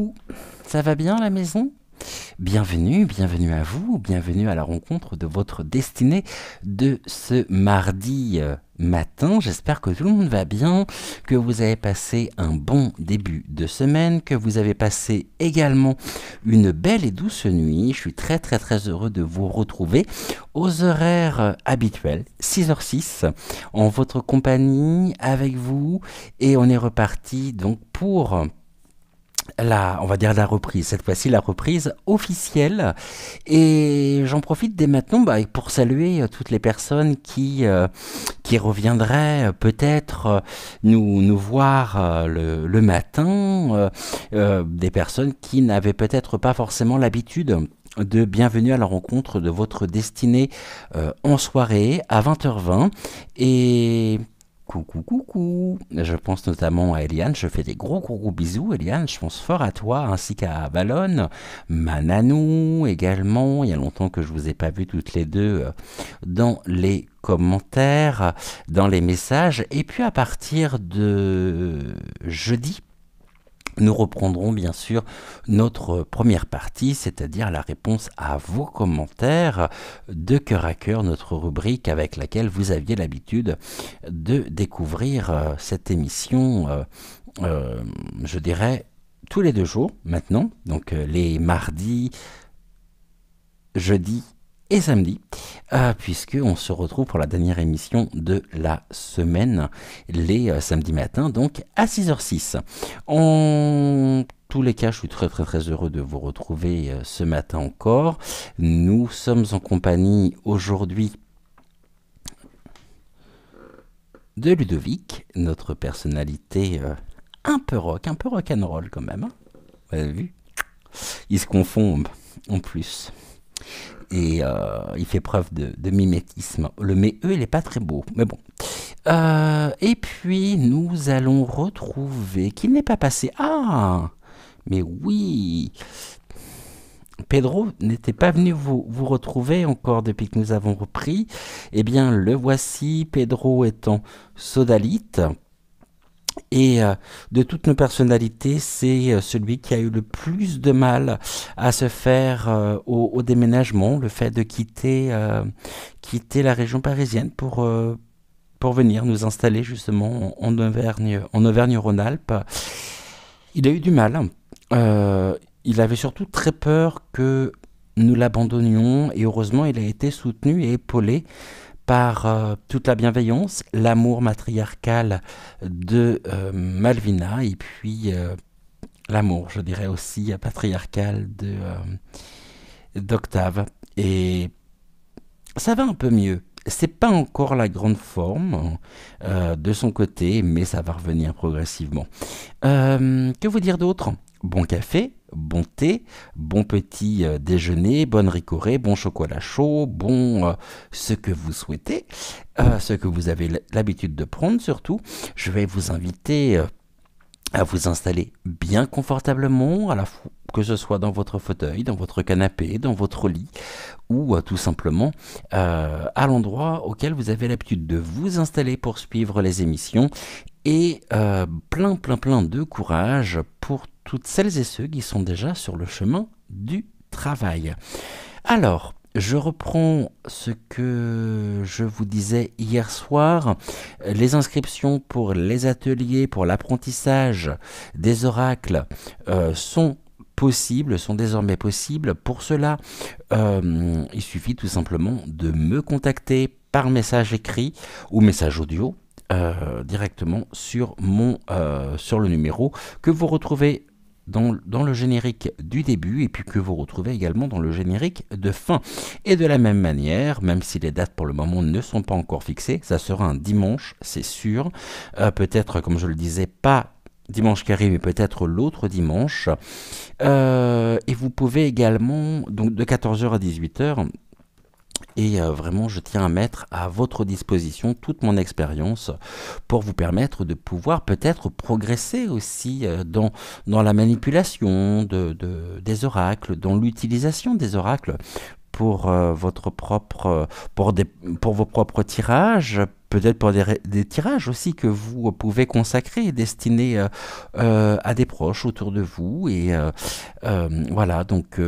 Coucou, ça va bien à la maison? Bienvenue, bienvenue à vous, bienvenue à la rencontre de votre destinée de ce mardi matin. J'espère que tout le monde va bien, que vous avez passé un bon début de semaine, que vous avez passé également une belle et douce nuit. Je suis très heureux de vous retrouver aux horaires habituels, 6h06, en votre compagnie, avec vous, et on est reparti donc pour on va dire la reprise, cette fois-ci la reprise officielle. Et j'en profite dès maintenant pour saluer toutes les personnes qui reviendraient peut-être nous voir le matin, des personnes qui n'avaient peut-être pas forcément l'habitude de bienvenue à la rencontre de votre destinée en soirée à 20h20. Et coucou. Je pense notamment à Eliane. Je fais des gros bisous, Eliane. Je pense fort à toi, ainsi qu'à Valonne, Mananou également. Il y a longtemps que je vous ai pas vu toutes les deux dans les commentaires, dans les messages. Et puis à partir de jeudi, nous reprendrons bien sûr notre première partie, c'est-à-dire la réponse à vos commentaires de cœur à cœur, notre rubrique avec laquelle vous aviez l'habitude de découvrir cette émission, je dirais, tous les 2 jours maintenant, donc les mardis, jeudis et samedi, puisqu'on se retrouve pour la dernière émission de la semaine, les samedis matins, donc à 6h06. En tous les cas, je suis très heureux de vous retrouver ce matin encore. Nous sommes en compagnie aujourd'hui de Ludovic, notre personnalité un peu rock'n'roll quand même. Hein, vous avez vu? Il se confond en plus. Et il fait preuve de mimétisme. Le mais il n'est pas très beau, mais bon. Et puis, nous allons retrouver... Qui n'est pas passé? Ah, mais oui, Pedro n'était pas venu vous retrouver encore depuis que nous avons repris. Eh bien, le voici, Pedro étant sodalite. Et de toutes nos personnalités, c'est celui qui a eu le plus de mal à se faire au déménagement, le fait de quitter la région parisienne pour venir nous installer justement en Auvergne-Rhône-Alpes. Il a eu du mal. Il avait surtout très peur que nous l'abandonnions, et heureusement il a été soutenu et épaulé par toute la bienveillance, l'amour matriarcal de Malvina, et puis l'amour, je dirais aussi, patriarcal d'Octave. Et ça va un peu mieux. C'est pas encore la grande forme de son côté, mais ça va revenir progressivement. Que vous dire d'autre? Bon café, bon thé, bon petit déjeuner, bonne ricorée, bon chocolat chaud, bon ce que vous souhaitez, ce que vous avez l'habitude de prendre surtout. Je vais vous inviter à vous installer bien confortablement, que ce soit dans votre fauteuil, dans votre canapé, dans votre lit, ou tout simplement à l'endroit auquel vous avez l'habitude de vous installer pour suivre les émissions. Et plein de courage pour toutes celles et ceux qui sont déjà sur le chemin du travail. Alors, je reprends ce que je vous disais hier soir. Les inscriptions pour les ateliers, pour l'apprentissage des oracles sont désormais possibles. Pour cela, il suffit tout simplement de me contacter par message écrit ou message audio directement sur le numéro que vous retrouvez dans le générique du début, et puis que vous retrouvez également dans le générique de fin. Et de la même manière, même si les dates pour le moment ne sont pas encore fixées, ça sera un dimanche, c'est sûr. Peut-être, comme je le disais, pas dimanche qui arrive, mais peut-être l'autre dimanche. Et vous pouvez également, donc de 14h à 18h, et vraiment, je tiens à mettre à votre disposition toute mon expérience pour vous permettre de pouvoir peut-être progresser aussi dans la manipulation des oracles, dans l'utilisation des oracles pour vos propres tirages, peut-être pour des tirages aussi que vous pouvez consacrer et destiner à des proches autour de vous. Et voilà, donc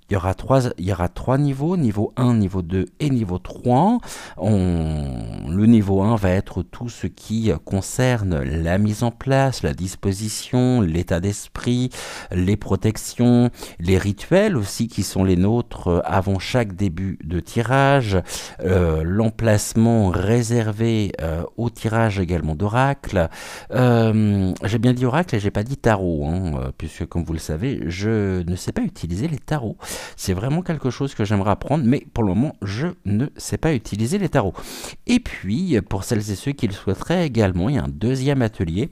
il y aura trois niveaux, niveau 1, niveau 2 et niveau 3. Le niveau 1 va être tout ce qui concerne la mise en place, la disposition, l'état d'esprit, les protections, les rituels aussi qui sont les nôtres avant chaque début de tirage, l'emplacement réservé au tirage également d'oracle. J'ai bien dit oracle et j'ai pas dit tarot, hein, puisque comme vous le savez, je ne sais pas utiliser les tarots. C'est vraiment quelque chose que j'aimerais apprendre, mais pour le moment, je ne sais pas utiliser les tarots. Et puis, pour celles et ceux qui le souhaiteraient également, il y a un deuxième atelier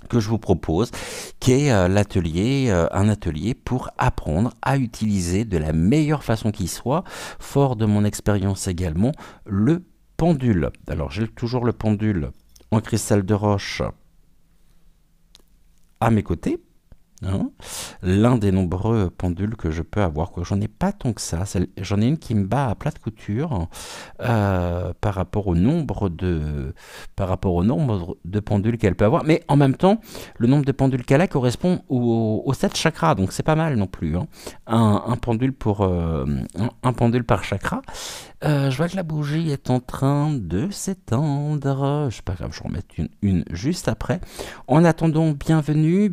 que je vous propose, qui est un atelier pour apprendre à utiliser de la meilleure façon qui soit, fort de mon expérience également, le pendule. Alors, j'ai toujours le pendule en cristal de roche à mes côtés. Hein, l'un des nombreux pendules que je peux avoir, quoi. J'en ai pas tant que ça. J'en ai une qui me bat à plat de couture par rapport au nombre de pendules qu'elle peut avoir. Mais en même temps, le nombre de pendules qu'elle a correspond aux 7 chakras, donc c'est pas mal non plus. Hein. Un pendule un pendule par chakra. Je vois que la bougie est en train de s'éteindre. C'est pas grave, je vais en remettre une juste après. En attendant, bienvenue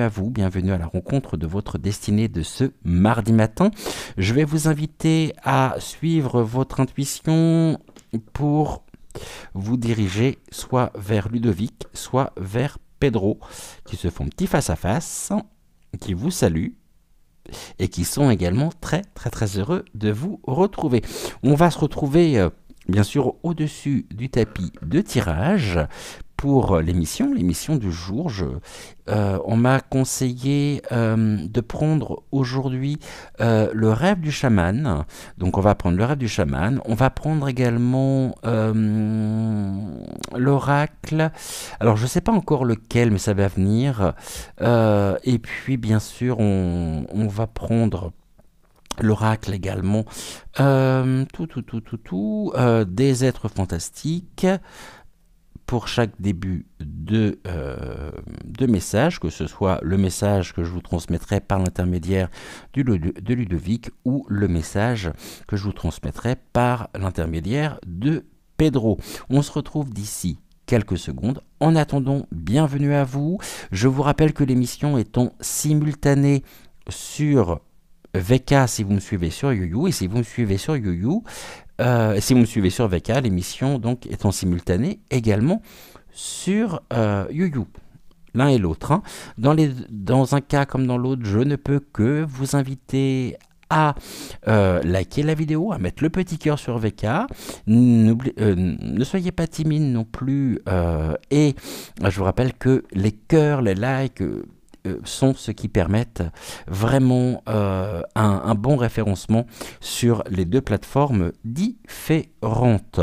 à vous, bienvenue à la rencontre de votre destinée de ce mardi matin. Je vais vous inviter à suivre votre intuition pour vous diriger soit vers Ludovic, soit vers Pedro, qui se font petit face à face, qui vous saluent et qui sont également très heureux de vous retrouver. On va se retrouver bien sûr au-dessus du tapis de tirage pour l'émission du jour. On m'a conseillé de prendre aujourd'hui le rêve du chaman. Donc on va prendre le rêve du chaman. On va prendre également l'oracle. Alors je ne sais pas encore lequel, mais ça va venir. Et puis bien sûr on va prendre l'oracle également. Des êtres fantastiques. Pour chaque début de message, que ce soit le message que je vous transmettrai par l'intermédiaire de Ludovic ou le message que je vous transmettrai par l'intermédiaire de Pedro. On se retrouve d'ici quelques secondes. En attendant, bienvenue à vous. Je vous rappelle que l'émission est en simultané sur VK si vous me suivez sur YouYou, et si vous me suivez sur YouYou, si vous me suivez sur VK, l'émission donc est en simultané également sur YouYou. L'un et l'autre. Hein. Dans un cas comme dans l'autre, je ne peux que vous inviter à liker la vidéo, à mettre le petit cœur sur VK. Ne soyez pas timide non plus. Et je vous rappelle que les cœurs, les likes sont ce qui permettent vraiment un bon référencement sur les deux plateformes différentes.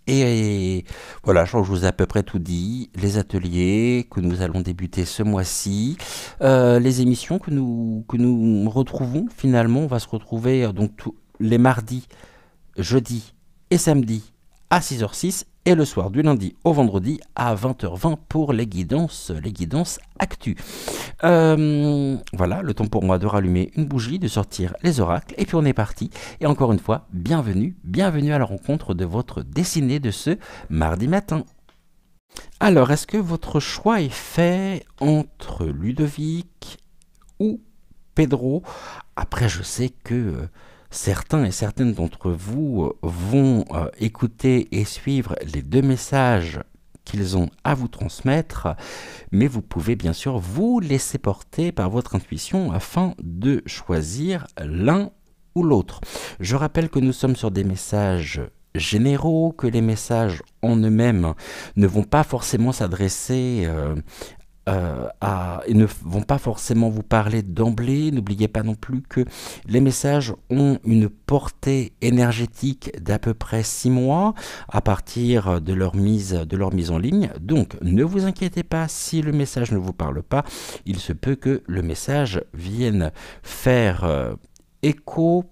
Et voilà, je crois que je vous ai à peu près tout dit. Les ateliers que nous allons débuter ce mois-ci, les émissions que nous retrouvons finalement. On va se retrouver donc tous les mardis, jeudis et samedis à 6h06 et le soir du lundi au vendredi à 20h20 pour les guidances actu. Voilà, le temps pour moi de rallumer une bougie, de sortir les oracles, et puis on est parti. Et encore une fois, bienvenue à la rencontre de votre destinée de ce mardi matin. Alors, est-ce que votre choix est fait entre Ludovic ou Pedro? Après, je sais que certains et certaines d'entre vous vont écouter et suivre les deux messages qu'ils ont à vous transmettre, mais vous pouvez bien sûr vous laisser porter par votre intuition afin de choisir l'un ou l'autre. Je rappelle que nous sommes sur des messages généraux, que les messages en eux-mêmes ne vont pas forcément s'adresser et ne vont pas forcément vous parler d'emblée. N'oubliez pas non plus que les messages ont une portée énergétique d'à peu près 6 mois à partir de leur mise en ligne. Donc ne vous inquiétez pas si le message ne vous parle pas. Il se peut que le message vienne faire écho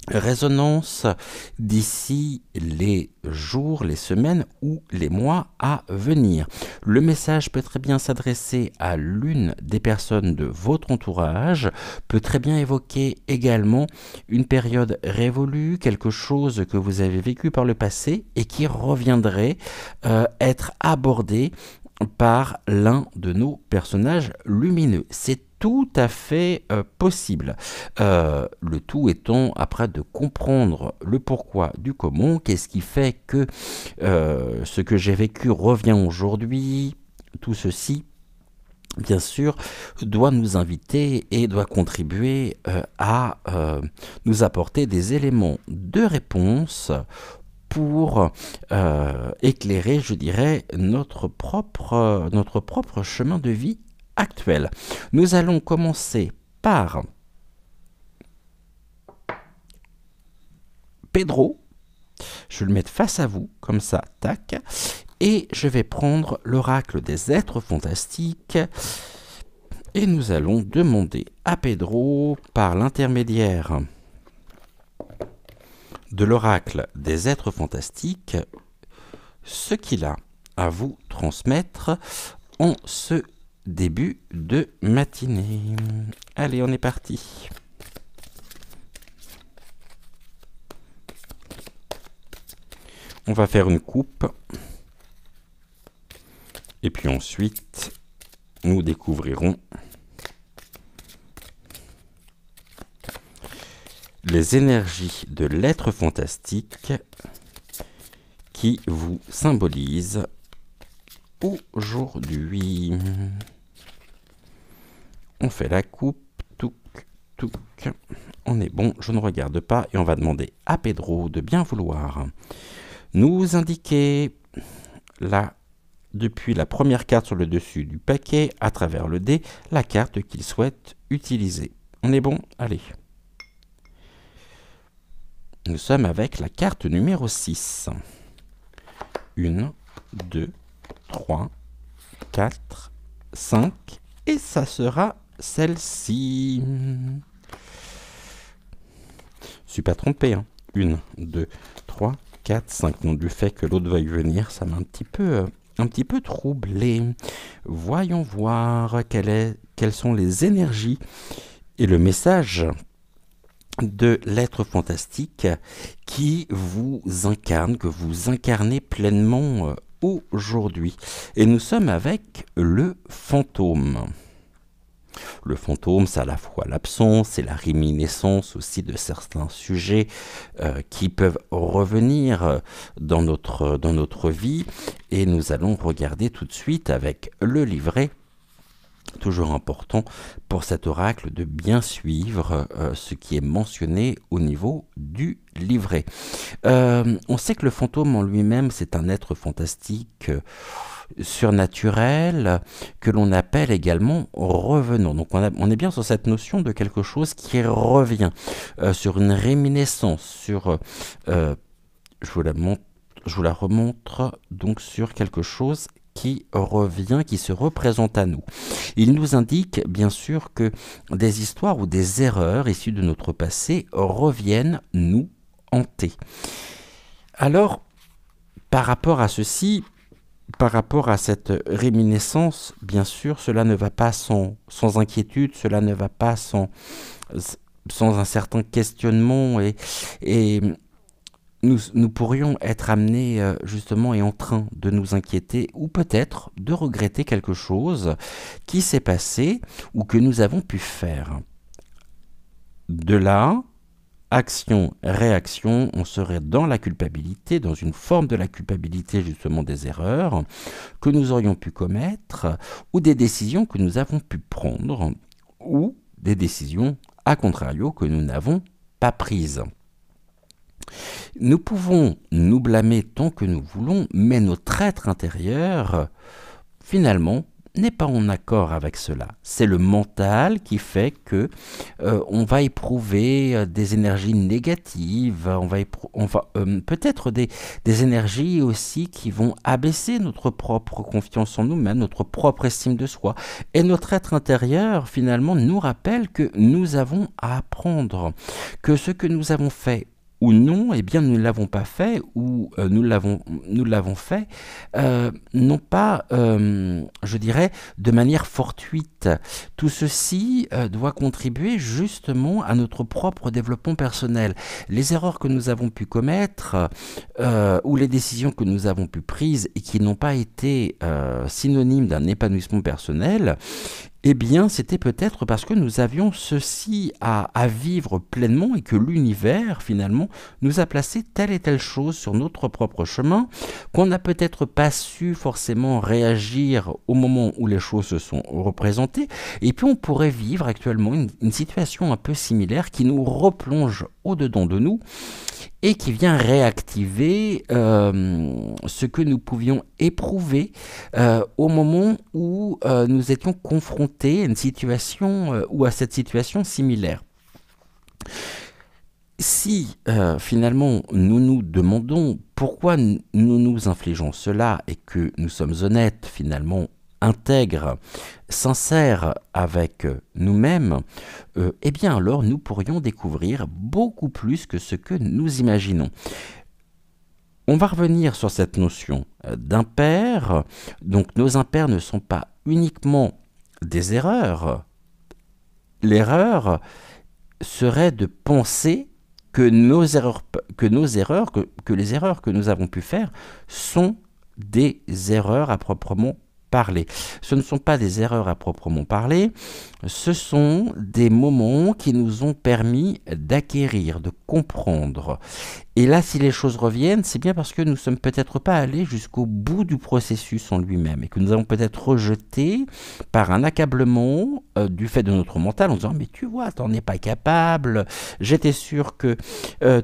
résonance d'ici les jours, les semaines ou les mois à venir. Le message peut très bien s'adresser à l'une des personnes de votre entourage, peut très bien évoquer également une période révolue, quelque chose que vous avez vécu par le passé et qui reviendrait être abordé par l'un de nos personnages lumineux. C'est tout à fait possible. Le tout étant après de comprendre le pourquoi du comment, qu'est-ce qui fait que ce que j'ai vécu revient aujourd'hui, tout ceci bien sûr, doit nous inviter et doit contribuer à nous apporter des éléments de réponse pour éclairer, je dirais, notre propre chemin de vie actuel. Nous allons commencer par Pedro. Je vais le mettre face à vous, comme ça, tac. Et je vais prendre l'oracle des êtres fantastiques. Et nous allons demander à Pedro, par l'intermédiaire de l'oracle des êtres fantastiques, ce qu'il a à vous transmettre en ce début de matinée. Allez, on est parti. On va faire une coupe. Et puis ensuite, nous découvrirons les énergies de l'être fantastique qui vous symbolisent aujourd'hui. On fait la coupe, touc, touc. On est bon, je ne regarde pas et on va demander à Pedro de bien vouloir nous indiquer là, depuis la première carte sur le dessus du paquet, à travers le dé, la carte qu'il souhaite utiliser. On est bon? Allez. Nous sommes avec la carte numéro 6. 1, 2, 3, 4, 5. Et ça sera celle-ci. Je suis pas trompé. Hein. 1, 2, 3, 4, 5. Non, du fait que l'autre veuille venir, ça m'a un petit peu troublé. Voyons voir quelles sont les énergies et le message de l'être fantastique qui vous incarne, que vous incarnez pleinement aujourd'hui. Et nous sommes avec le fantôme. Le fantôme, c'est à la fois l'absence, c'est la réminiscence aussi de certains sujets qui peuvent revenir dans notre vie. Et nous allons regarder tout de suite avec le livret. Toujours important pour cet oracle de bien suivre ce qui est mentionné au niveau du livret. On sait que le fantôme en lui-même, c'est un être fantastique, surnaturel, que l'on appelle également revenant. Donc on est bien sur cette notion de quelque chose qui revient, sur une réminiscence, sur... je vous la remontre donc sur quelque chose qui revient, qui se représente à nous. Il nous indique bien sûr que des histoires ou des erreurs issues de notre passé reviennent nous hanter. Alors, par rapport à ceci, par rapport à cette réminiscence, bien sûr, cela ne va pas sans inquiétude, cela ne va pas sans un certain questionnement et nous pourrions être amenés justement et en train de nous inquiéter ou peut-être de regretter quelque chose qui s'est passé ou que nous avons pu faire. De là, action, réaction, on serait dans la culpabilité, dans une forme de la culpabilité justement des erreurs que nous aurions pu commettre ou des décisions que nous avons pu prendre ou des décisions, à contrario, que nous n'avons pas prises. Nous pouvons nous blâmer tant que nous voulons, mais notre être intérieur, finalement, n'est pas en accord avec cela. C'est le mental qui fait que on va éprouver des énergies négatives, on va peut-être des énergies aussi qui vont abaisser notre propre confiance en nous-mêmes, notre propre estime de soi. Et notre être intérieur, finalement, nous rappelle que nous avons à apprendre, que ce que nous avons fait ou non, eh bien nous ne l'avons pas fait ou nous l'avons fait, non pas, je dirais, de manière fortuite. Tout ceci doit contribuer justement à notre propre développement personnel. Les erreurs que nous avons pu commettre ou les décisions que nous avons pu prises et qui n'ont pas été synonymes d'un épanouissement personnel, eh bien, c'était peut-être parce que nous avions ceci à vivre pleinement et que l'univers, finalement, nous a placé telle et telle chose sur notre propre chemin, qu'on n'a peut-être pas su forcément réagir au moment où les choses se sont représentées. Et puis, on pourrait vivre actuellement une situation un peu similaire qui nous replonge au-dedans de nous et qui vient réactiver ce que nous pouvions éprouver au moment où nous étions confrontés à une situation ou à cette situation similaire. Si finalement nous nous demandons pourquoi nous nous infligeons cela et que nous sommes honnêtes finalement, intègres, sincères avec nous-mêmes, eh bien alors nous pourrions découvrir beaucoup plus que ce que nous imaginons. On va revenir sur cette notion d'impair. Donc nos impairs ne sont pas uniquement des erreurs. L'erreur serait de penser que les erreurs que nous avons pu faire sont des erreurs à proprement parler. Ce ne sont pas des erreurs à proprement parler, ce sont des moments qui nous ont permis d'acquérir, de comprendre. Et là, si les choses reviennent, c'est bien parce que nous ne sommes peut-être pas allés jusqu'au bout du processus en lui-même et que nous avons peut-être rejeté par un accablement du fait de notre mental en disant « mais tu vois, t'en es pas capable, j'étais sûr que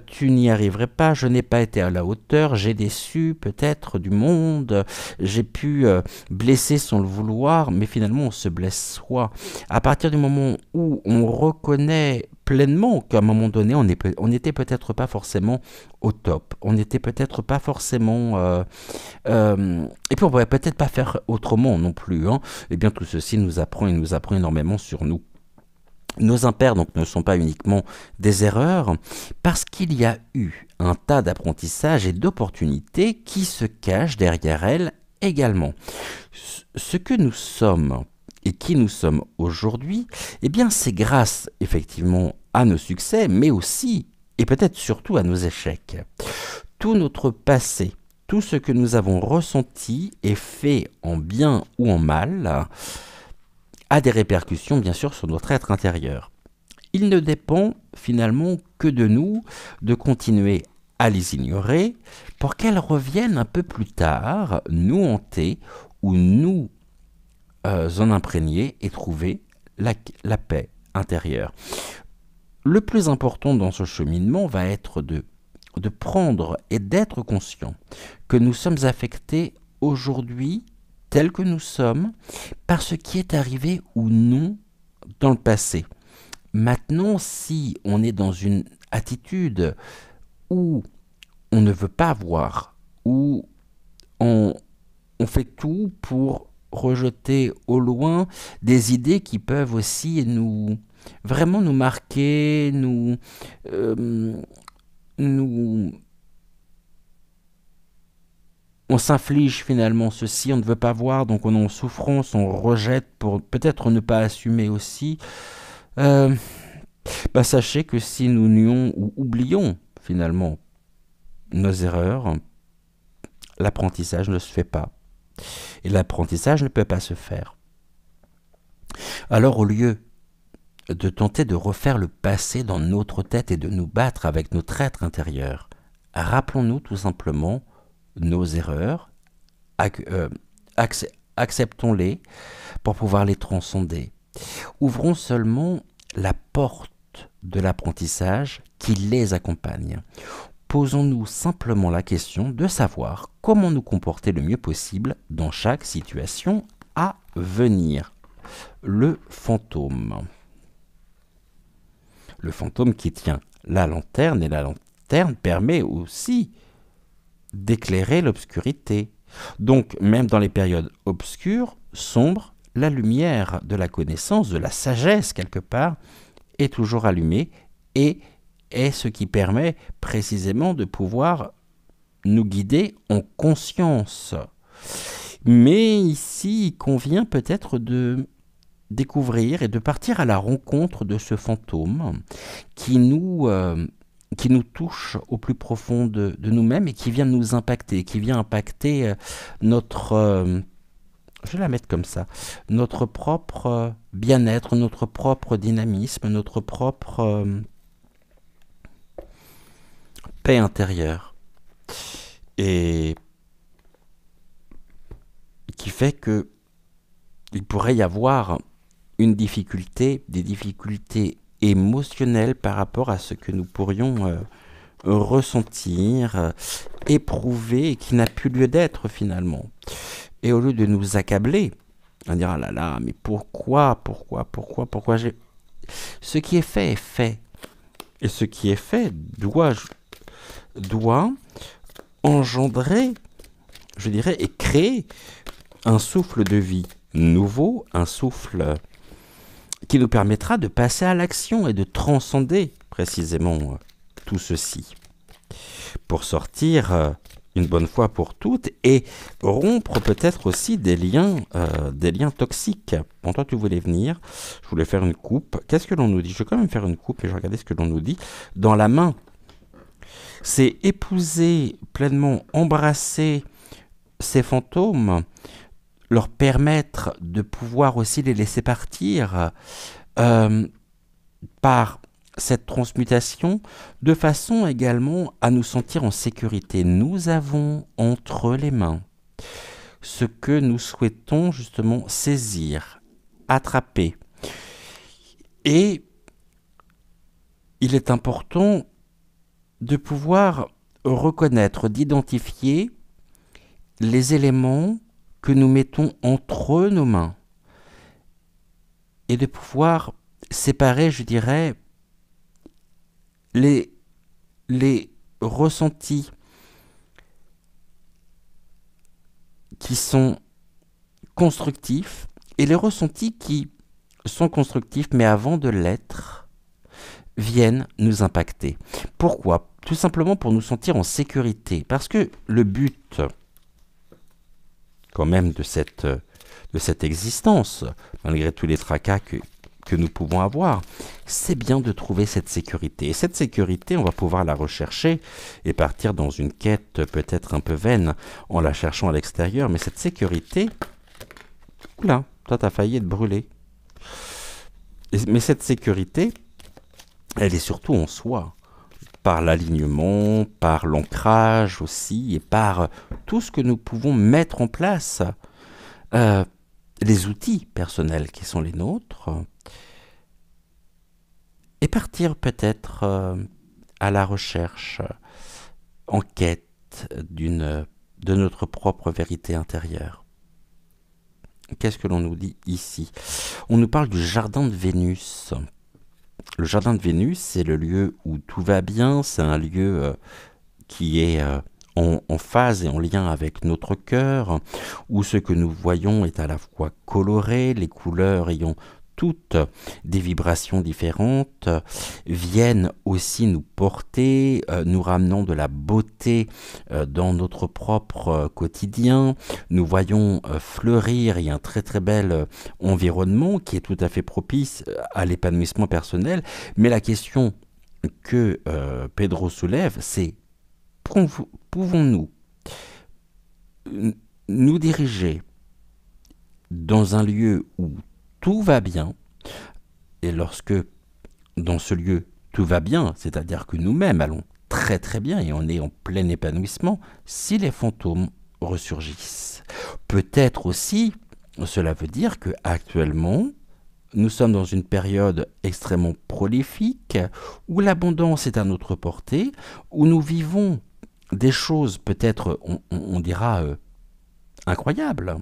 tu n'y arriverais pas, je n'ai pas été à la hauteur, j'ai déçu peut-être du monde, j'ai pu blesser sans le vouloir, mais finalement on se blesse soi. » À partir du moment où on reconnaît pleinement qu'à un moment donné, on n'était peut-être pas forcément au top, on n'était peut-être pas forcément... et puis on ne pourrait peut-être pas faire autrement non plus. Hein. Eh bien tout ceci nous apprend énormément sur nous. Nos impairs donc ne sont pas uniquement des erreurs, parce qu'il y a eu un tas d'apprentissages et d'opportunités qui se cachent derrière elles également. Ce que nous sommes et qui nous sommes aujourd'hui, eh bien c'est grâce effectivement à nos succès, mais aussi et peut-être surtout à nos échecs. Tout notre passé, tout ce que nous avons ressenti et fait en bien ou en mal, a des répercussions bien sûr sur notre être intérieur. Il ne dépend finalement que de nous de continuer à les ignorer pour qu'elles reviennent un peu plus tard, nous hanter ou nous en imprégner et trouver la paix intérieure. Le plus important dans ce cheminement va être de prendre et d'être conscient que nous sommes affectés aujourd'hui tels que nous sommes par ce qui est arrivé ou non dans le passé. Maintenant, si on est dans une attitude où on ne veut pas voir, où on fait tout pour rejeter au loin des idées qui peuvent aussi vraiment nous marquer, on s'inflige finalement ceci, on ne veut pas voir, donc on est en souffrance, on rejette pour peut-être ne pas assumer aussi. Sachez que si nous nions ou oublions finalement nos erreurs, l'apprentissage ne se fait pas. Et l'apprentissage ne peut pas se faire. Alors au lieu de tenter de refaire le passé dans notre tête et de nous battre avec notre être intérieur, rappelons-nous tout simplement nos erreurs, acceptons-les pour pouvoir les transcender. Ouvrons seulement la porte de l'apprentissage qui les accompagne. Posons-nous simplement la question de savoir comment nous comporter le mieux possible dans chaque situation à venir. Le fantôme. Le fantôme qui tient la lanterne, et la lanterne permet aussi d'éclairer l'obscurité. Donc, même dans les périodes obscures, sombres, la lumière de la connaissance, de la sagesse quelque part, est toujours allumée et est ce qui permet précisément de pouvoir nous guider en conscience. Mais ici, il convient peut-être de découvrir et de partir à la rencontre de ce fantôme qui nous touche au plus profond de nous-mêmes et qui vient nous impacter, qui vient impacter notre, je vais la mettre comme ça, notre propre bien-être, notre propre dynamisme, notre propre paix intérieure. Et qui fait que il pourrait y avoir une difficulté, des difficultés émotionnelles par rapport à ce que nous pourrions ressentir, éprouver, et qui n'a plus lieu d'être finalement. Et au lieu de nous accabler, à dire ah là là, mais pourquoi j'ai... Ce qui est fait est fait. Et ce qui est fait doit engendrer, je dirais, et créer un souffle de vie nouveau, un souffle qui nous permettra de passer à l'action et de transcender précisément tout ceci pour sortir une bonne fois pour toutes et rompre peut-être aussi des liens toxiques. Bon, toi tu voulais venir, je voulais faire une coupe. Qu'est-ce que l'on nous dit? Je vais quand même faire une coupe et je vais regarder ce que l'on nous dit. Dans la main, c'est épouser pleinement, embrasser ces fantômes, leur permettre de pouvoir aussi les laisser partir par cette transmutation, de façon également à nous sentir en sécurité. Nous avons entre les mains ce que nous souhaitons justement saisir, attraper. Et il est important de pouvoir reconnaître, d'identifier les éléments que nous mettons entre nos mains et de pouvoir séparer, je dirais, les ressentis qui sont constructifs et les ressentis qui sont constructifs mais avant de l'être viennent nous impacter. Pourquoi? Tout simplement pour nous sentir en sécurité. Parce que le but quand même de cette existence, malgré tous les tracas que nous pouvons avoir, c'est bien de trouver cette sécurité. Et cette sécurité, on va pouvoir la rechercher et partir dans une quête peut-être un peu vaine en la cherchant à l'extérieur. Mais cette sécurité, oula, toi t'as failli être brûlé. Mais cette sécurité, elle est surtout en soi, par l'alignement, par l'ancrage aussi, et par tout ce que nous pouvons mettre en place, les outils personnels qui sont les nôtres, et partir peut-être à la recherche, en quête de notre propre vérité intérieure. Qu'est-ce que l'on nous dit ici? On nous parle du jardin de Vénus. Le jardin de Vénus, c'est le lieu où tout va bien, c'est un lieu qui est en phase et en lien avec notre cœur, où ce que nous voyons est à la fois coloré, les couleurs ayant toutes des vibrations différentes, viennent aussi nous porter, nous ramenant de la beauté dans notre propre quotidien. Nous voyons fleurir et un très très bel environnement qui est tout à fait propice à l'épanouissement personnel. Mais la question que Pedro soulève, c'est pouvons-nous nous diriger dans un lieu où tout va bien, et lorsque dans ce lieu tout va bien, c'est-à-dire que nous-mêmes allons très très bien et on est en plein épanouissement, si les fantômes ressurgissent. Peut-être aussi, cela veut dire que actuellement, nous sommes dans une période extrêmement prolifique, où l'abondance est à notre portée, où nous vivons des choses peut-être, on dira, incroyables,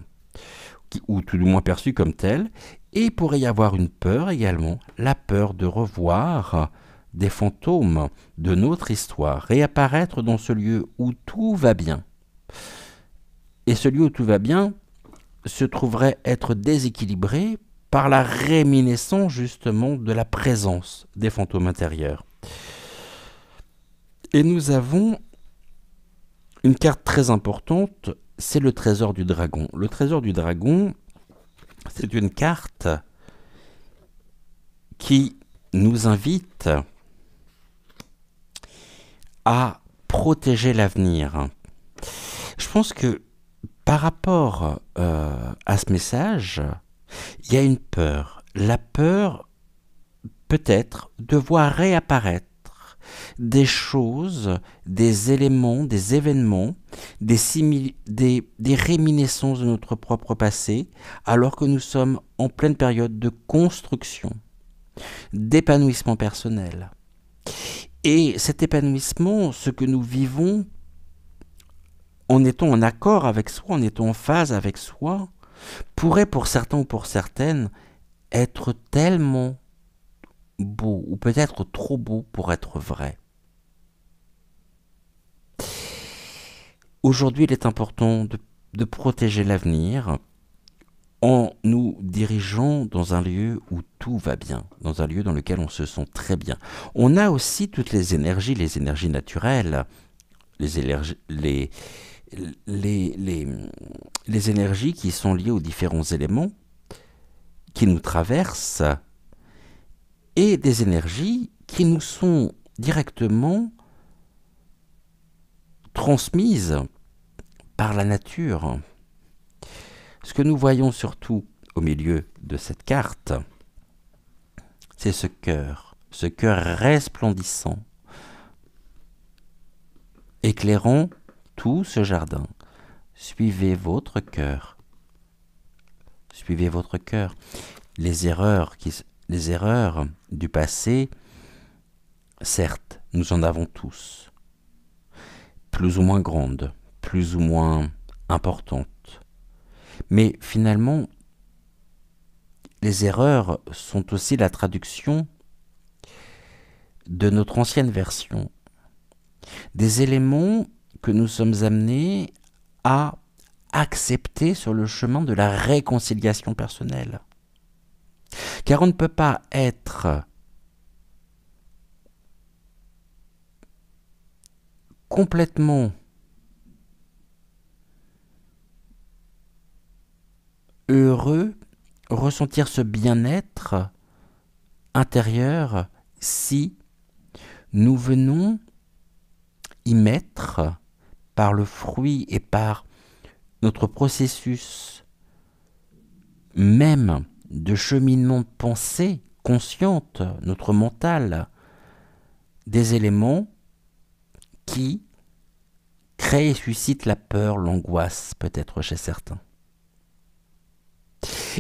ou tout du moins perçue comme telle, et il pourrait y avoir une peur également, la peur de revoir des fantômes de notre histoire réapparaître dans ce lieu où tout va bien. Et ce lieu où tout va bien se trouverait être déséquilibré par la réminiscence justement de la présence des fantômes intérieurs. Et nous avons une carte très importante, c'est le trésor du dragon. Le trésor du dragon, c'est une carte qui nous invite à protéger l'avenir. Je pense que par rapport à ce message, il y a une peur. La peur, peut-être, de voir réapparaître des choses, des éléments, des événements, des réminiscences de notre propre passé, alors que nous sommes en pleine période de construction, d'épanouissement personnel. Et cet épanouissement, ce que nous vivons en étant en accord avec soi, en étant en phase avec soi, pourrait pour certains ou pour certaines être tellement beau, ou peut-être trop beau pour être vrai. Aujourd'hui, il est important de protéger l'avenir en nous dirigeant dans un lieu où tout va bien, dans un lieu dans lequel on se sent très bien. On a aussi toutes les énergies naturelles, les énergies qui sont liées aux différents éléments qui nous traversent et des énergies qui nous sont directement transmises par la nature. Ce que nous voyons surtout au milieu de cette carte, c'est ce cœur resplendissant, éclairant tout ce jardin. Suivez votre cœur. Suivez votre cœur. Les erreurs du passé, certes, nous en avons tous. Plus ou moins grandes, plus ou moins importantes. Mais finalement, les erreurs sont aussi la traduction de notre ancienne version. Des éléments que nous sommes amenés à accepter sur le chemin de la réconciliation personnelle. Car on ne peut pas être complètement heureux, ressentir ce bien-être intérieur si nous venons y mettre par le fruit et par notre processus même de cheminement de pensée consciente, notre mental, des éléments qui créent et suscitent la peur, l'angoisse, peut-être chez certains.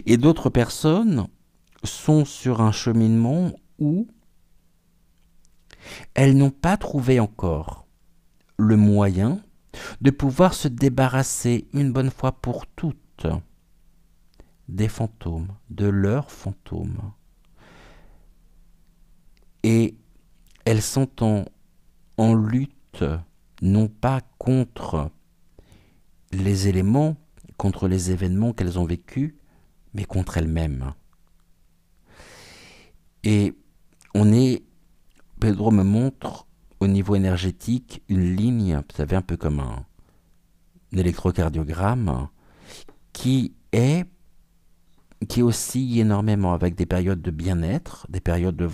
Et d'autres personnes sont sur un cheminement où elles n'ont pas trouvé encore le moyen de pouvoir se débarrasser une bonne fois pour toutes des fantômes, de leurs fantômes. Et elles sont en lutte, non pas contre les éléments, contre les événements qu'elles ont vécus, mais contre elles-mêmes. Et Pedro me montre au niveau énergétique une ligne, vous savez, un peu comme un électrocardiogramme, qui oscille énormément avec des périodes de bien-être, des périodes de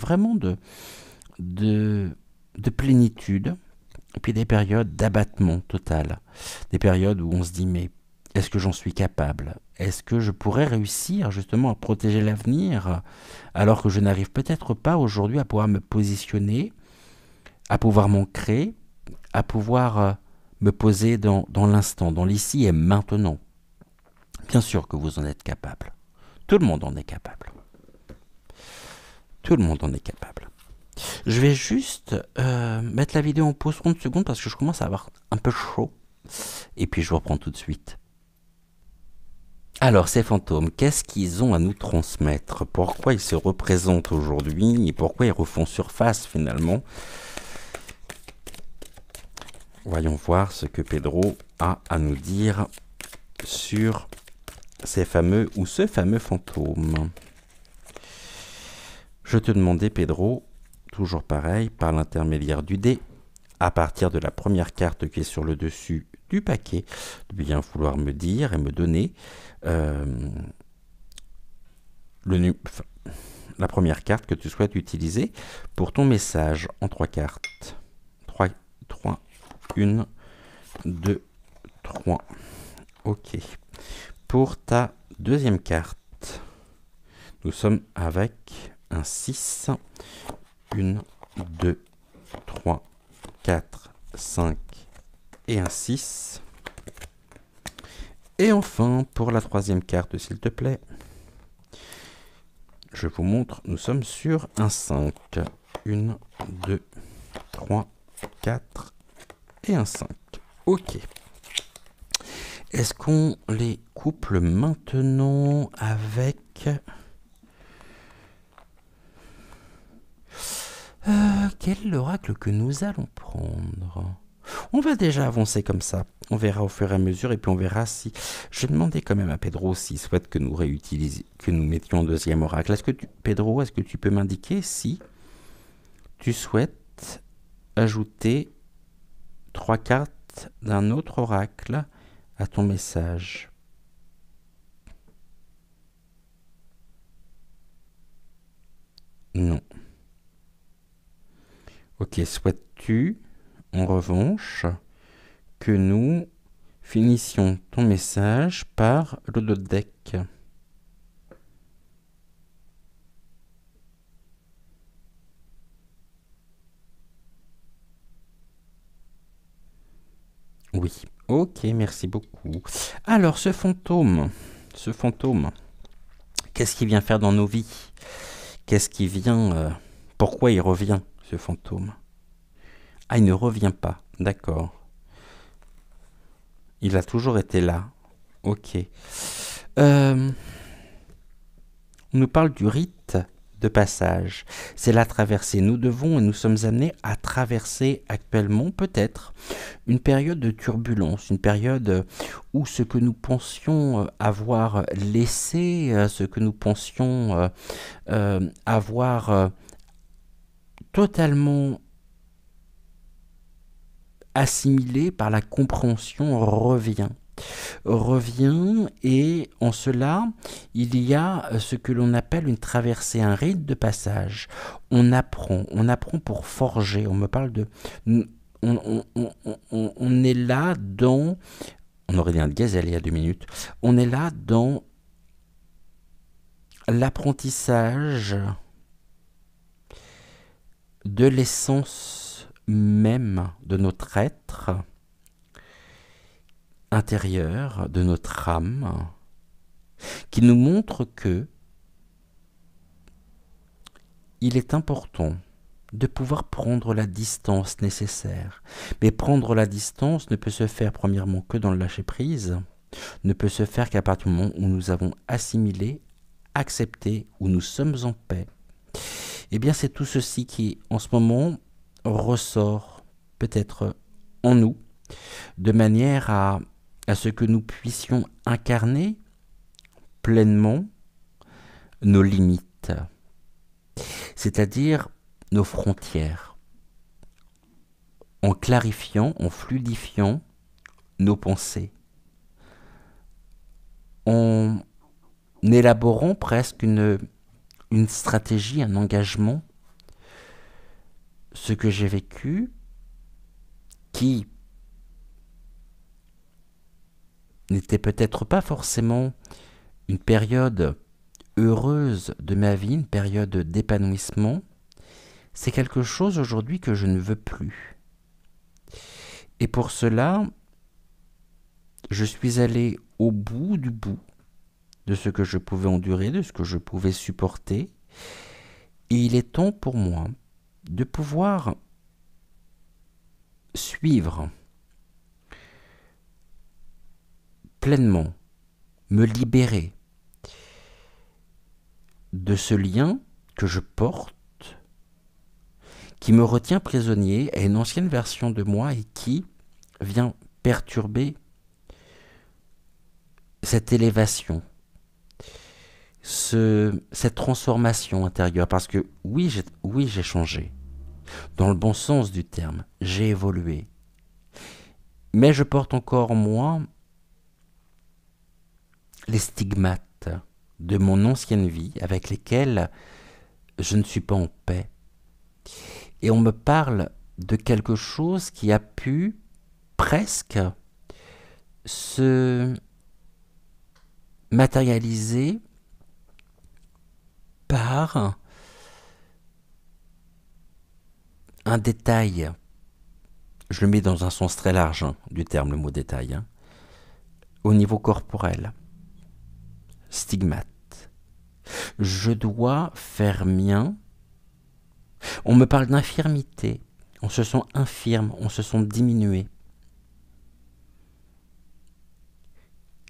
plénitude, et puis des périodes d'abattement total, des périodes où on se dit mais est-ce que j'en suis capable? Est-ce que je pourrais réussir justement à protéger l'avenir alors que je n'arrive peut-être pas aujourd'hui à pouvoir me positionner, à pouvoir m'ancrer, à pouvoir me poser dans l'instant, dans l'ici et maintenant? Bien sûr que vous en êtes capable. Tout le monde en est capable. Tout le monde en est capable. Je vais juste mettre la vidéo en pause 30 secondes parce que je commence à avoir un peu chaud. Et puis je vous reprends tout de suite. Alors, ces fantômes, qu'est-ce qu'ils ont à nous transmettre? Pourquoi ils se représentent aujourd'hui et pourquoi ils refont surface finalement? Voyons voir ce que Pedro a à nous dire sur ces fameux ou ce fameux fantôme. Je te demandais, Pedro, toujours pareil, par l'intermédiaire du dé, à partir de la première carte qui est sur le dessus du paquet, de bien vouloir me dire et me donner la première carte que tu souhaites utiliser pour ton message en 3 cartes. 3, 1, 2, 3. Ok. Pour ta deuxième carte, nous sommes avec un 6. 1, 2, 3, 4, 5 et un 6. Et enfin, pour la troisième carte, s'il te plaît, je vous montre, nous sommes sur un 5. 1, 2, 3, 4 et un 5. Ok. Est-ce qu'on les couple maintenant avec... quel est l'oracle que nous allons prendre? On va déjà avancer comme ça. On verra au fur et à mesure et puis on verra si... Je demandais quand même à Pedro s'il souhaite que nous que nous mettions un deuxième oracle. Pedro, est-ce que tu peux m'indiquer si tu souhaites ajouter 3 cartes d'un autre oracle à ton message? Non. Ok, souhaites-tu, en revanche, que nous finissions ton message par l'holodeck? Oui. Ok, merci beaucoup. Alors, ce fantôme, qu'est-ce qu'il vient faire dans nos vies? Qu'est-ce qui vient... pourquoi il revient, ce fantôme? Ah, il ne revient pas, d'accord. Il a toujours été là. Ok. On nous parle du rite de passage. C'est la traversée. Nous devons et nous sommes amenés à traverser actuellement peut-être une période de turbulence, une période où ce que nous pensions avoir laissé, ce que nous pensions avoir totalement assimilé par la compréhension revient. Et en cela, il y a ce que l'on appelle une traversée, un rite de passage. On apprend pour forger. On me parle de... On est là dans... On aurait dit un gazelle il y a 2 minutes. On est là dans l'apprentissage de l'essence même de notre être intérieur, de notre âme, qui nous montre que il est important de pouvoir prendre la distance nécessaire. Mais prendre la distance ne peut se faire premièrement que dans le lâcher-prise, ne peut se faire qu'à partir du moment où nous avons assimilé, accepté, où nous sommes en paix. Eh bien, c'est tout ceci qui, en ce moment, ressort peut-être en nous, de manière à ce que nous puissions incarner pleinement nos limites, c'est-à-dire nos frontières, en clarifiant, en fluidifiant nos pensées, en élaborant presque une stratégie, un engagement, ce que j'ai vécu, qui n'était peut-être pas forcément une période heureuse de ma vie, une période d'épanouissement, c'est quelque chose aujourd'hui que je ne veux plus. Et pour cela, je suis allé au bout du bout de ce que je pouvais endurer, de ce que je pouvais supporter. Et il est temps pour moi de pouvoir suivre pleinement me libérer de ce lien que je porte, qui me retient prisonnier à une ancienne version de moi et qui vient perturber cette élévation, cette transformation intérieure. Parce que oui, j'ai changé, dans le bon sens du terme, j'ai évolué. Mais je porte encore en moi les stigmates de mon ancienne vie avec lesquels je ne suis pas en paix. Et on me parle de quelque chose qui a pu presque se matérialiser par un détail. Je le mets dans un sens très large du terme, le mot détail. Au niveau corporel. Stigmate. Je dois faire mien. On me parle d'infirmité. On se sent infirme, on se sent diminué.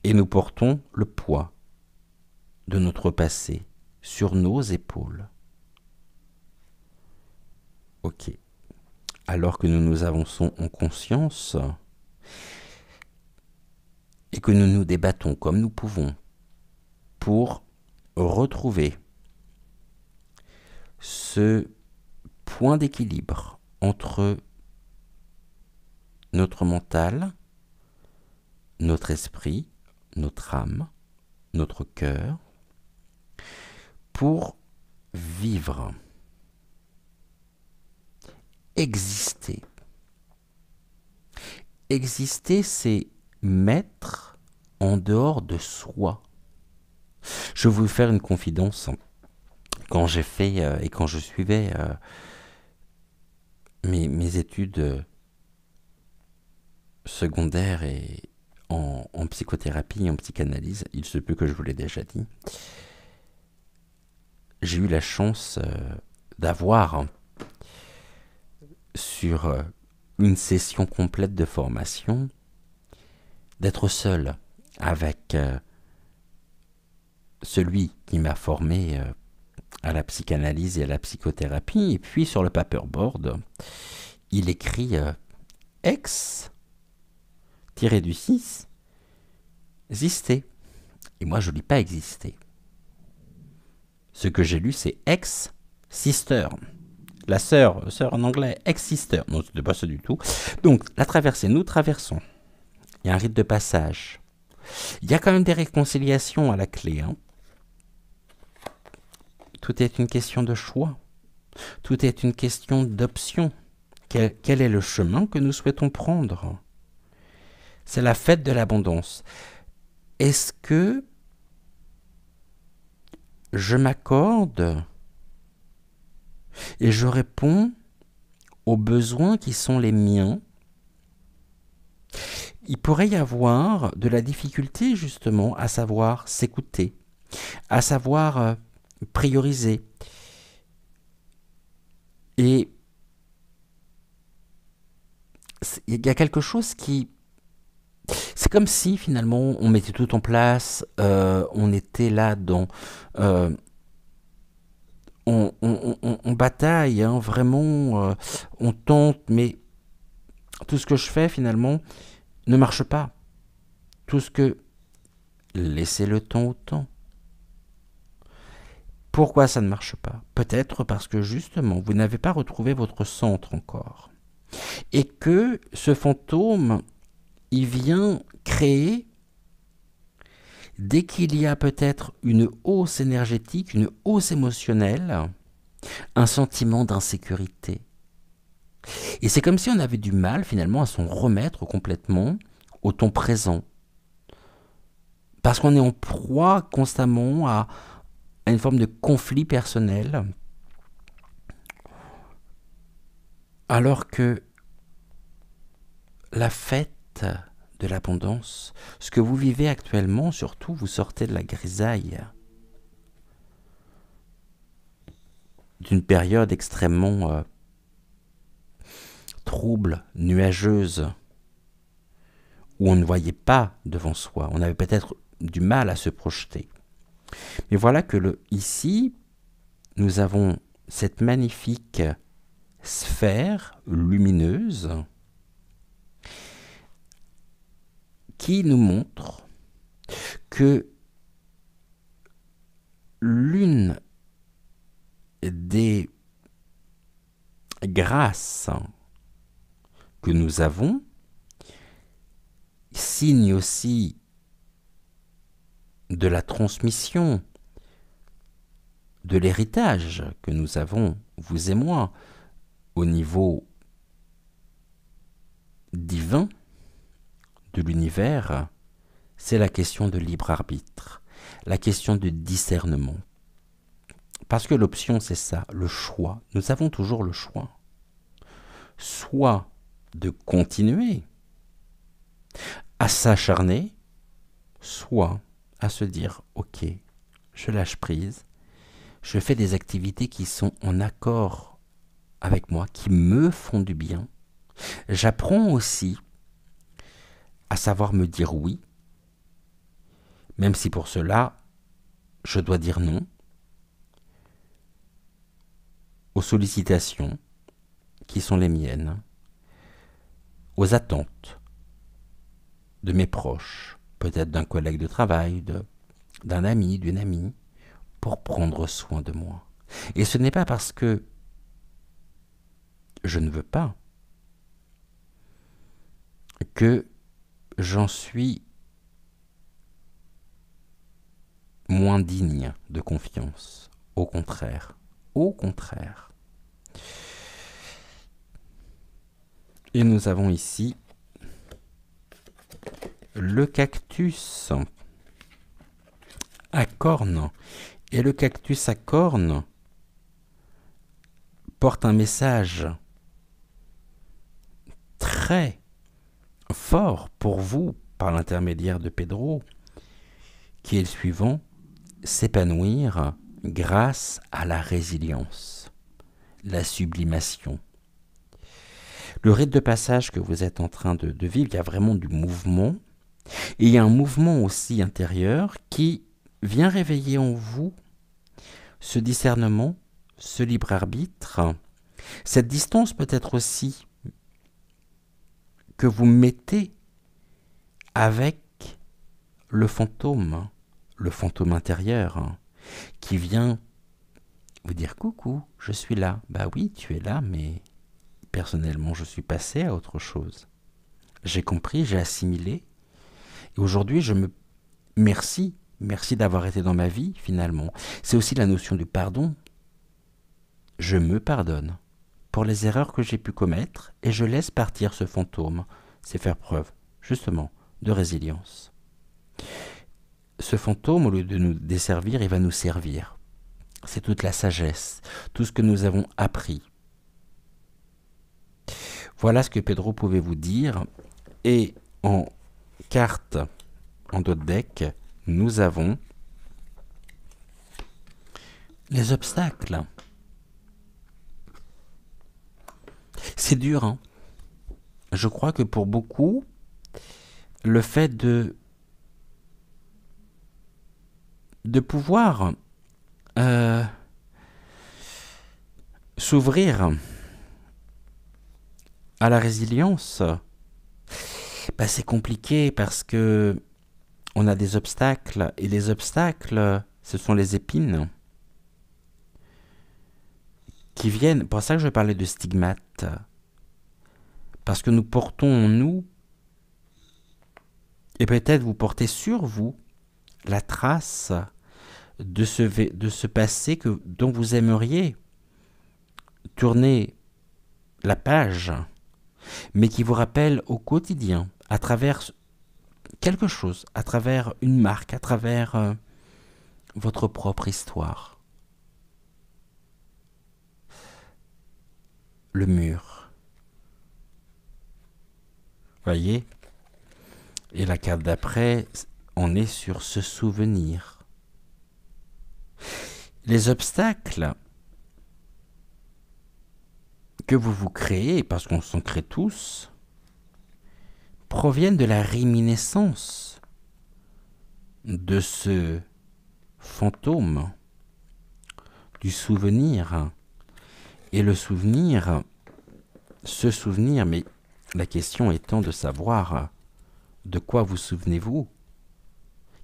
Et nous portons le poids de notre passé sur nos épaules. Ok. Alors que nous nous avançons en conscience et que nous nous débattons comme nous pouvons pour retrouver ce point d'équilibre entre notre mental, notre esprit, notre âme, notre cœur, pour vivre, exister. Exister, c'est mettre en dehors de soi. Je vais vous faire une confidence. Quand j'ai fait et quand je suivais mes études secondaires et en psychothérapie et en psychanalyse, il se peut que je vous l'ai déjà dit, j'ai eu la chance d'avoir sur une session complète de formation, d'être seul avec celui qui m'a formé à la psychanalyse et à la psychothérapie. Et puis sur le paperboard, il écrit ex tiré du 6 exister. Et moi je lis pas exister. Ce que j'ai lu c'est ex sister. La sœur en anglais, ex-sister. Non, ce n'était pas ça du tout. Donc, la traversée, nous traversons. Il y a un rite de passage. Il y a quand même des réconciliations à la clé. Tout est une question de choix. Tout est une question d'option. Quel est le chemin que nous souhaitons prendre? C'est la fête de l'abondance. Est-ce que je m'accorde et je réponds aux besoins qui sont les miens? Il pourrait y avoir de la difficulté justement à savoir s'écouter, à savoir prioriser. Et il y a quelque chose qui... C'est comme si finalement on mettait tout en place, on était là dans... on bataille, vraiment, on tente, mais tout ce que je fais finalement ne marche pas. Tout ce que... Laissez le temps au temps. Pourquoi ça ne marche pas? Peut-être parce que justement, vous n'avez pas retrouvé votre centre encore. Et que ce fantôme, il vient créer, dès qu'il y a peut-être une hausse énergétique, une hausse émotionnelle, un sentiment d'insécurité. Et c'est comme si on avait du mal finalement à s'en remettre complètement au temps présent. Parce qu'on est en proie constamment à une forme de conflit personnel, alors que la fête de l'abondance, ce que vous vivez actuellement, surtout vous sortez de la grisaille, d'une période extrêmement trouble, nuageuse, où on ne voyait pas devant soi. On avait peut-être du mal à se projeter. Mais voilà que ici, nous avons cette magnifique sphère lumineuse qui nous montre que l'une des grâces que nous avons signe aussi de la transmission, de l'héritage que nous avons, vous et moi, au niveau divin de l'univers, c'est la question de libre arbitre, la question de discernement. Parce que l'option, c'est ça, le choix. Nous avons toujours le choix. Soit de continuer à s'acharner, soit à se dire, ok, je lâche prise, je fais des activités qui sont en accord avec moi, qui me font du bien. J'apprends aussi à savoir me dire oui, même si pour cela, je dois dire non aux sollicitations qui sont les miennes, aux attentes de mes proches, peut-être d'un collègue de travail, d'un ami, d'une amie, pour prendre soin de moi. Et ce n'est pas parce que je ne veux pas que j'en suis moins digne de confiance. Au contraire. Au contraire. Et nous avons ici le cactus à cornes. Et le cactus à cornes porte un message très fort pour vous par l'intermédiaire de Pedro, qui est le suivant: s'épanouir grâce à la résilience, la sublimation. Le rite de passage que vous êtes en train de vivre, il y a vraiment du mouvement, et il y a un mouvement aussi intérieur qui vient réveiller en vous ce discernement, ce libre arbitre. Cette distance peut être aussi que vous mettez avec le fantôme intérieur, qui vient vous dire coucou, je suis là. Bah oui, tu es là, mais personnellement, je suis passé à autre chose. J'ai compris, j'ai assimilé. Et aujourd'hui, merci d'avoir été dans ma vie, finalement. C'est aussi la notion du pardon. Je me pardonne pour les erreurs que j'ai pu commettre et je laisse partir ce fantôme. C'est faire preuve, justement, de résilience. Ce fantôme, au lieu de nous desservir, il va nous servir. C'est toute la sagesse, tout ce que nous avons appris. Voilà ce que Pedro pouvait vous dire. Et en carte, en dos de deck, nous avons les obstacles. C'est dur, hein. Je crois que pour beaucoup, le fait de pouvoir s'ouvrir à la résilience, bah c'est compliqué parce que on a des obstacles, et les obstacles, ce sont les épines qui viennent. Pour ça que je parlais de stigmates, parce que nous portons en nous, et peut-être vous portez sur vous, la trace de ce passé dont vous aimeriez tourner la page, mais qui vous rappelle au quotidien, à travers quelque chose, à travers une marque, à travers votre propre histoire. Le mur. Voyez ? Et la carte d'après, on est sur ce souvenir. Les obstacles que vous vous créez, parce qu'on s'en crée tous, proviennent de la réminiscence de ce fantôme, du souvenir. Et le souvenir, ce souvenir, mais la question étant de savoir de quoi vous souvenez-vous?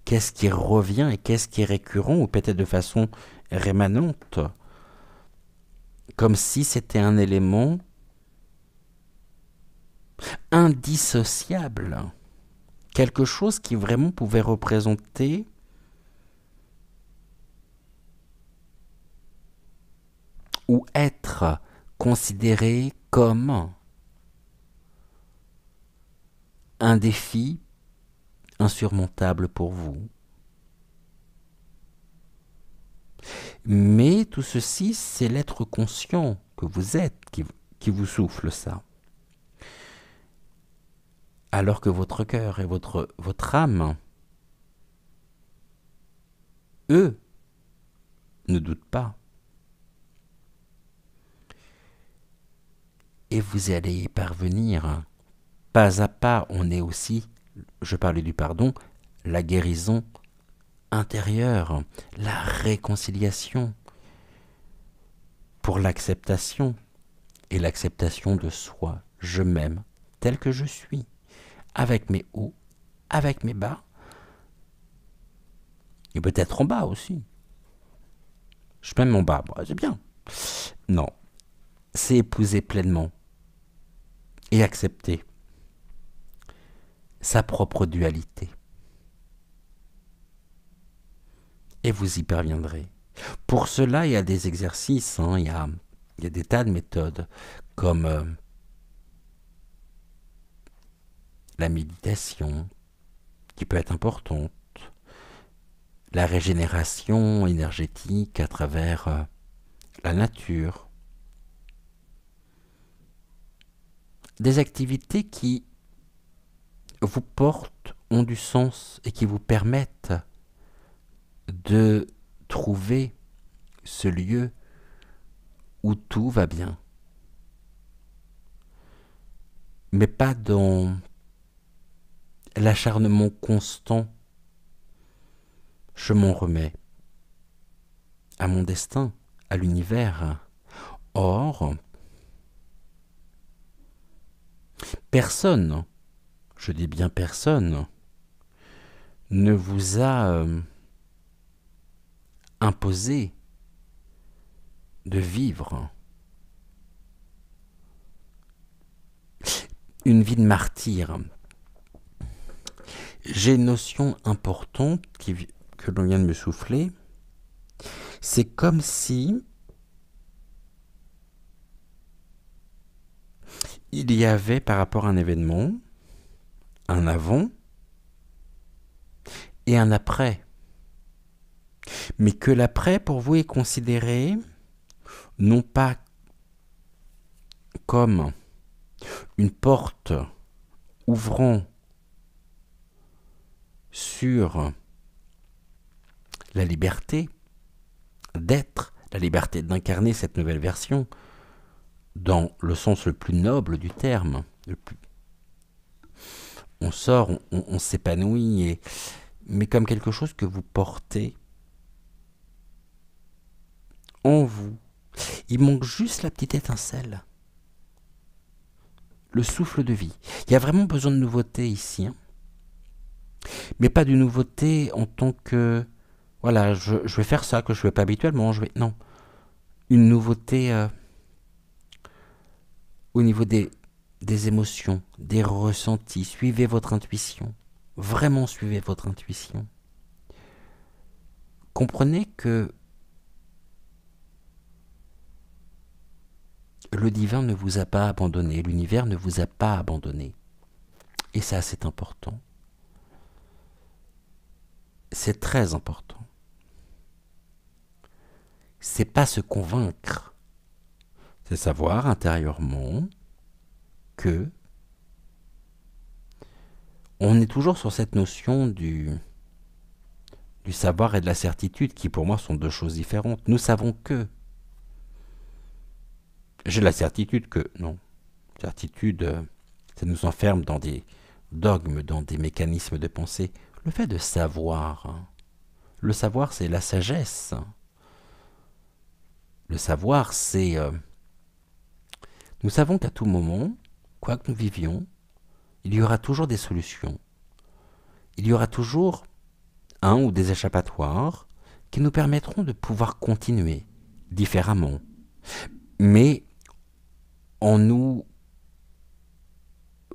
Qu'est-ce qui revient et qu'est-ce qui est récurrent, ou peut-être de façon rémanente, comme si c'était un élément indissociable, quelque chose qui vraiment pouvait représenter ou être considéré comme un défi insurmontable pour vous. Mais tout ceci, c'est l'être conscient que vous êtes qui vous souffle ça. Alors que votre cœur et votre âme, eux, ne doutent pas. Et vous allez y parvenir. Pas à pas, on est aussi, je parlais du pardon, la guérison intérieure, la réconciliation, pour l'acceptation, et l'acceptation de soi. Je m'aime tel que je suis, avec mes hauts, avec mes bas, et peut-être en bas aussi. Je m'aime en bas, c'est bien. Non, c'est épouser pleinement et accepter sa propre dualité. Et vous y parviendrez. Pour cela, il y a des exercices, il y a des tas de méthodes, comme la méditation, qui peut être importante, la régénération énergétique à travers la nature, des activités qui vous portent, ont du sens et qui vous permettent de trouver ce lieu où tout va bien. Mais pas dans l'acharnement constant. Je m'en remets à mon destin, à l'univers. Or, personne, je dis bien personne, ne vous a imposé de vivre une vie de martyr. J'ai une notion importante que l'on vient de me souffler. C'est comme si il y avait par rapport à un événement un avant et un après. Mais que l'après, pour vous, est considéré non pas comme une porte ouvrant sur la liberté d'être, la liberté d'incarner cette nouvelle version, dans le sens le plus noble du terme. On sort, on s'épanouit, mais comme quelque chose que vous portez en vous. Il manque juste la petite étincelle, le souffle de vie. Il y a vraiment besoin de nouveauté ici, mais pas de nouveauté en tant que voilà, je vais faire ça que je ne fais pas habituellement. Non, une nouveauté au niveau des émotions, des ressentis. Suivez votre intuition, vraiment suivez votre intuition. Comprenez que le divin ne vous a pas abandonné, l'univers ne vous a pas abandonné. Et ça, c'est important. C'est très important. C'est pas se convaincre. C'est savoir intérieurement que on est toujours sur cette notion du savoir et de la certitude qui pour moi sont deux choses différentes. Nous savons que. J'ai la certitude que non. Certitude, ça nous enferme dans des dogmes, dans des mécanismes de pensée. Le fait de savoir, hein. Le savoir, c'est la sagesse. Le savoir, c'est... nous savons qu'à tout moment, quoi que nous vivions, il y aura toujours des solutions. Il y aura toujours un ou des échappatoires qui nous permettront de pouvoir continuer différemment, mais en nous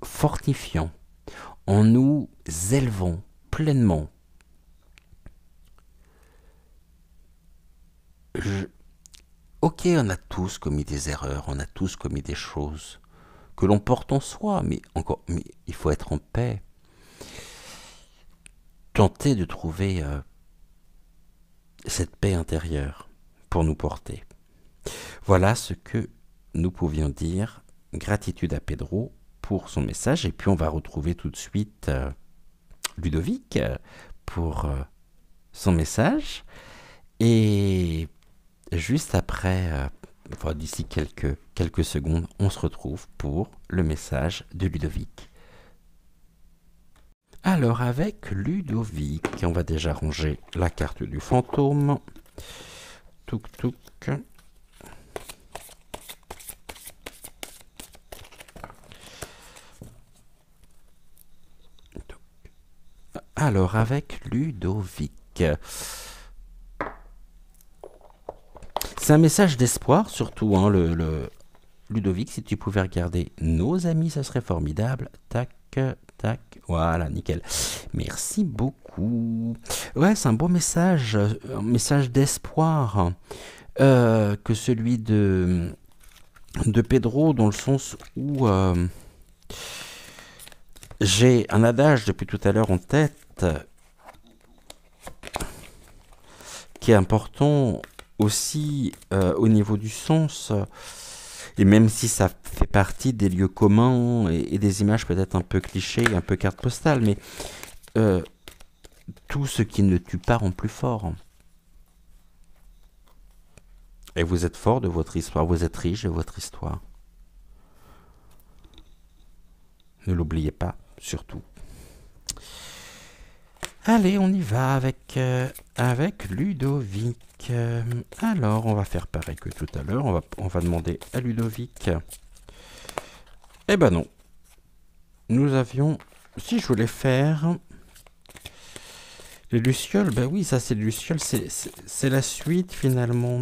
fortifiant, en nous élevant pleinement. Ok, on a tous commis des erreurs, on a tous commis des choses que l'on porte en soi, mais il faut être en paix. Tenter de trouver cette paix intérieure pour nous porter. Voilà ce que nous pouvions dire. Gratitude à Pedro pour son message. Et puis on va retrouver tout de suite Ludovic pour son message. Et juste après, d'ici quelques secondes, on se retrouve pour le message de Ludovic. Alors avec Ludovic, on va déjà ranger la carte du fantôme. Touk touk. Alors avec Ludovic. C'est un message d'espoir surtout, hein, le Ludovic, si tu pouvais regarder nos amis, ça serait formidable. Tac, tac, voilà, nickel. Merci beaucoup. Ouais, c'est un beau message, un message d'espoir, que celui de Pedro, dans le sens où j'ai un adage depuis tout à l'heure en tête qui est important aussi au niveau du sens. Et même si ça fait partie des lieux communs et des images peut-être un peu clichés, un peu carte postale, mais tout ce qui ne tue pas rend plus fort. Et vous êtes fort de votre histoire, vous êtes riche de votre histoire. Ne l'oubliez pas, surtout. Allez, on y va avec Ludovic. Alors, on va faire pareil que tout à l'heure. On va demander à Ludovic. Eh ben non. Nous avions... Si je voulais faire... Les Lucioles, ben oui, ça c'est les Lucioles. C'est la suite finalement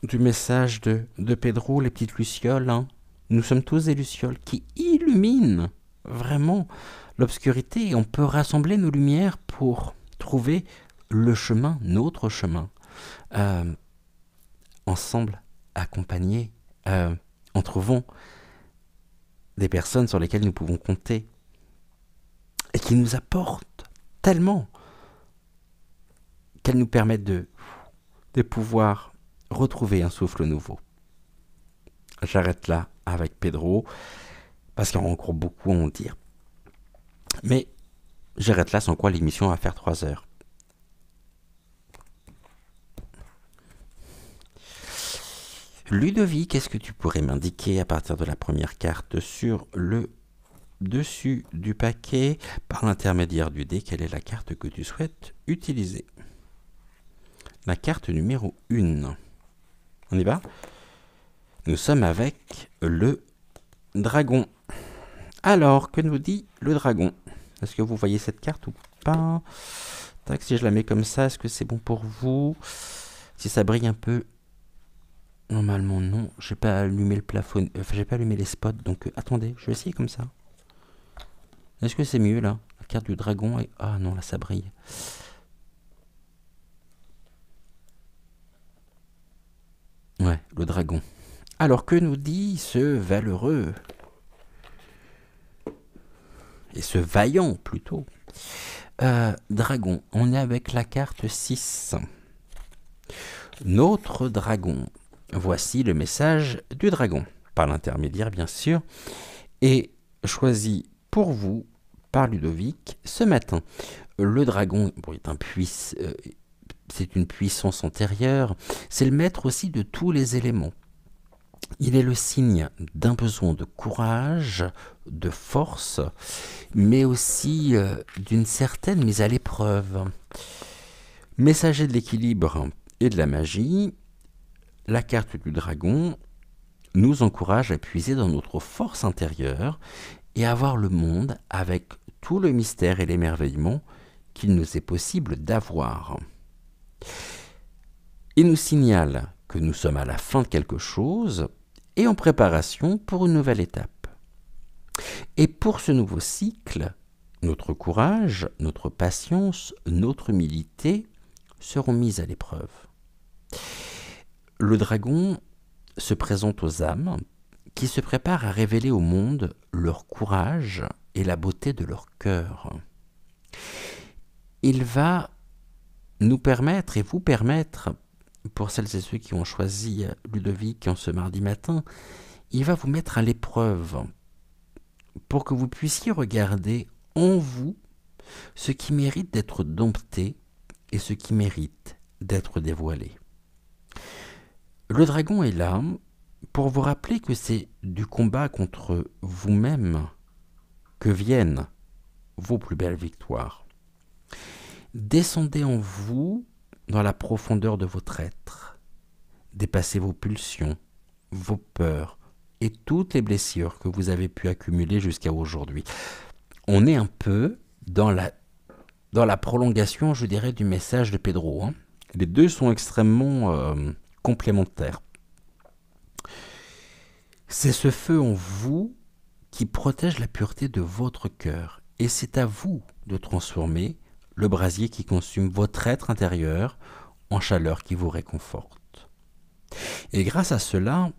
du message de Pedro, les petites Lucioles. Hein. Nous sommes tous des Lucioles qui illuminent vraiment l'obscurité. Et on peut rassembler nos lumières pour trouver le chemin, notre chemin. Ensemble, accompagnés, en trouvant des personnes sur lesquelles nous pouvons compter et qui nous apportent tellement qu'elles nous permettent de pouvoir retrouver un souffle nouveau. J'arrête là avec Pedro parce qu'il y a encore beaucoup à en dire. Mais j'arrête là, sans quoi l'émission va faire 3 heures. Ludovic, est-ce que tu pourrais m'indiquer à partir de la première carte sur le dessus du paquet, par l'intermédiaire du dé, quelle est la carte que tu souhaites utiliser? La carte numéro 1. On y va? Nous sommes avec le dragon. Alors, que nous dit le dragon? Est-ce que vous voyez cette carte ou pas? Tac, si je la mets comme ça, est-ce que c'est bon pour vous? Si ça brille un peu... Normalement, non. Je n'ai pas allumé le plafond. J'ai pas allumé les spots, donc attendez, je vais essayer comme ça. Est-ce que c'est mieux, là? La carte du dragon et... Ah non, là, ça brille. Ouais, le dragon. Alors, que nous dit ce valeureux? Et ce vaillant, plutôt. Dragon, on est avec la carte 6. Notre dragon. Voici le message du dragon, par l'intermédiaire, bien sûr, et choisi pour vous par Ludovic ce matin. Le dragon, bon, c'est une puissance antérieure, c'est le maître aussi de tous les éléments. Il est le signe d'un besoin de courage, de force, mais aussi d'une certaine mise à l'épreuve. Messager de l'équilibre et de la magie, la carte du dragon nous encourage à puiser dans notre force intérieure et à voir le monde avec tout le mystère et l'émerveillement qu'il nous est possible d'avoir. Il nous signale que nous sommes à la fin de quelque chose et en préparation pour une nouvelle étape. Et pour ce nouveau cycle, notre courage, notre patience, notre humilité seront mises à l'épreuve. Le dragon se présente aux âmes qui se préparent à révéler au monde leur courage et la beauté de leur cœur. Il va nous permettre et vous permettre, pour celles et ceux qui ont choisi Ludovic en ce mardi matin, il va vous mettre à l'épreuve pour que vous puissiez regarder en vous ce qui mérite d'être dompté et ce qui mérite d'être dévoilé. Le dragon est là pour vous rappeler que c'est du combat contre vous-même que viennent vos plus belles victoires. Descendez en vous dans la profondeur de votre être. Dépassez vos pulsions, vos peurs et toutes les blessures que vous avez pu accumuler jusqu'à aujourd'hui. On est un peu dans la prolongation, je dirais, du message de Pedro. Les deux sont extrêmement complémentaires. C'est ce feu en vous qui protège la pureté de votre cœur. Et c'est à vous de transformer le brasier qui consume votre être intérieur en chaleur qui vous réconforte. Et grâce à cela,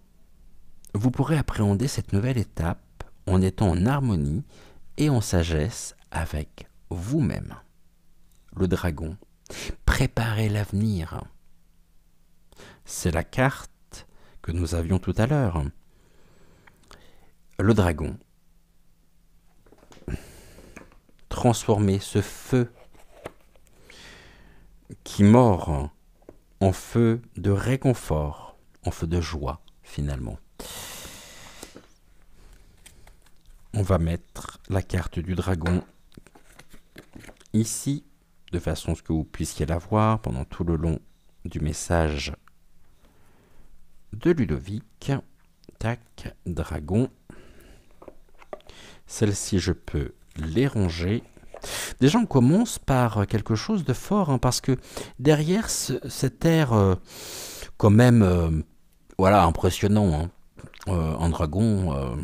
vous pourrez appréhender cette nouvelle étape en étant en harmonie et en sagesse avec vous-même. Le dragon, préparez l'avenir. C'est la carte que nous avions tout à l'heure. Le dragon, transformez ce feu qui mord en feu de réconfort, en feu de joie finalement. On va mettre la carte du dragon ici, de façon à ce que vous puissiez la voir pendant tout le long du message de Ludovic. Tac, dragon. Celles-ci, je peux les ranger. Déjà, on commence par quelque chose de fort, parce que derrière cet air quand même impressionnant, en dragon,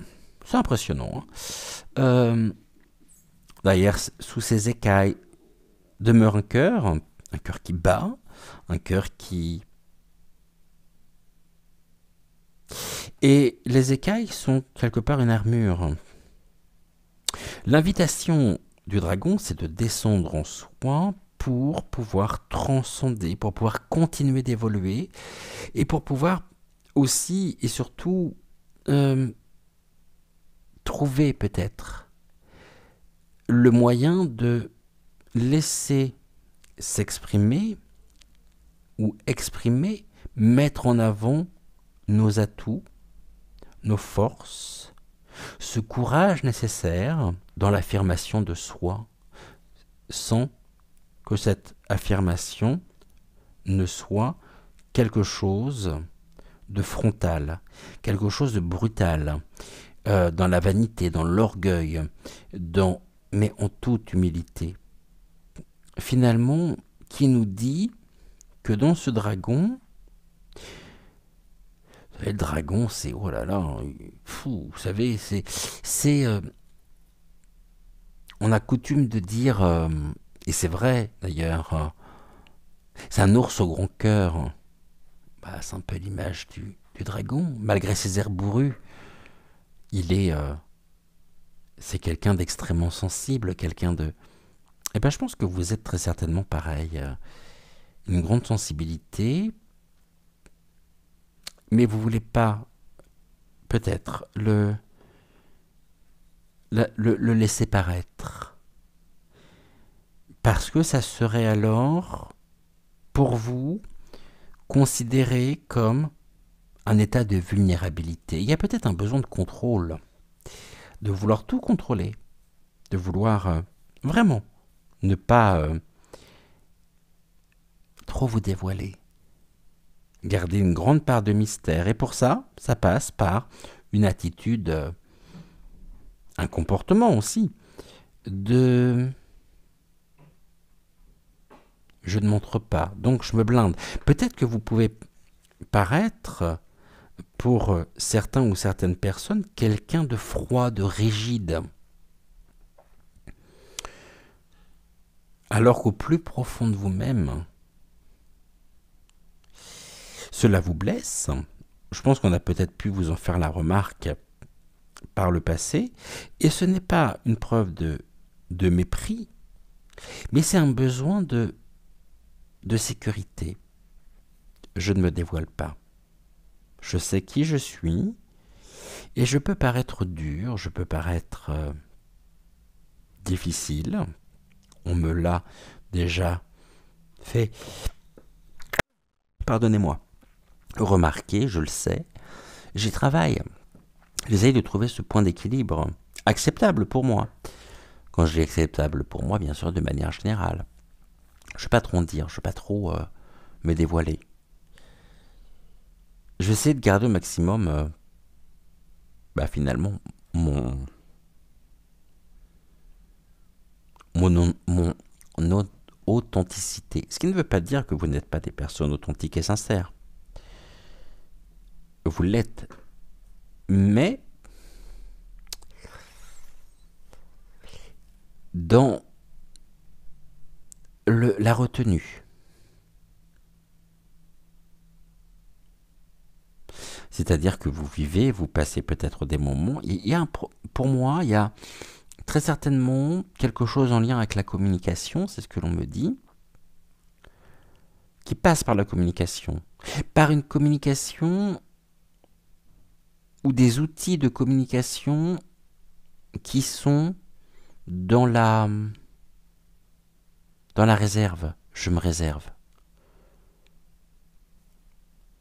c'est impressionnant. D'ailleurs, sous ces écailles demeure un cœur qui bat, un cœur qui... Et les écailles sont quelque part une armure. L'invitation du dragon, c'est de descendre en soi pour pouvoir transcender, pour pouvoir continuer d'évoluer et pour pouvoir aussi et surtout trouver peut-être le moyen de laisser s'exprimer ou exprimer, mettre en avant nos atouts, nos forces, ce courage nécessaire dans l'affirmation de soi, sans que cette affirmation ne soit quelque chose de frontal, quelque chose de brutal, dans la vanité, dans l'orgueil, mais en toute humilité. Finalement, qui nous dit que dans ce dragon, le dragon, c'est, oh là là, fou, vous savez, on a coutume de dire, et c'est vrai d'ailleurs, c'est un ours au grand cœur. C'est un peu l'image du dragon, malgré ses airs bourrus. C'est quelqu'un d'extrêmement sensible, quelqu'un de... je pense que vous êtes très certainement pareil. Une grande sensibilité, mais vous voulez pas, peut-être, le laisser paraître. Parce que ça serait alors, pour vous, considéré comme un état de vulnérabilité. Il y a peut-être un besoin de contrôle, de vouloir tout contrôler, de vouloir vraiment ne pas trop vous dévoiler, garder une grande part de mystère. Et pour ça, ça passe par une attitude, un comportement aussi, de je ne montre pas, donc je me blinde. Peut-être que vous pouvez paraître, pour certains ou certaines personnes, quelqu'un de froid, de rigide, alors qu'au plus profond de vous-même, cela vous blesse. Je pense qu'on a peut-être pu vous en faire la remarque par le passé, et ce n'est pas une preuve de mépris, mais c'est un besoin de sécurité. Je ne me dévoile pas. Je sais qui je suis, et je peux paraître dur, je peux paraître difficile. On me l'a déjà fait, pardonnez-moi, remarquer, je le sais. J'y travaille. J'essaye de trouver ce point d'équilibre acceptable pour moi. Quand je dis acceptable pour moi, bien sûr, de manière générale. Je ne vais pas trop en dire, je ne vais pas trop me dévoiler. Je vais essayer de garder au maximum, finalement, mon, mon authenticité. Ce qui ne veut pas dire que vous n'êtes pas des personnes authentiques et sincères. Vous l'êtes. Mais dans la retenue. C'est-à-dire que vous vivez, vous passez peut-être des moments. Pour moi, il y a très certainement quelque chose en lien avec la communication, c'est ce que l'on me dit, qui passe par la communication. Par une communication ou des outils de communication qui sont dans la réserve. Je me réserve.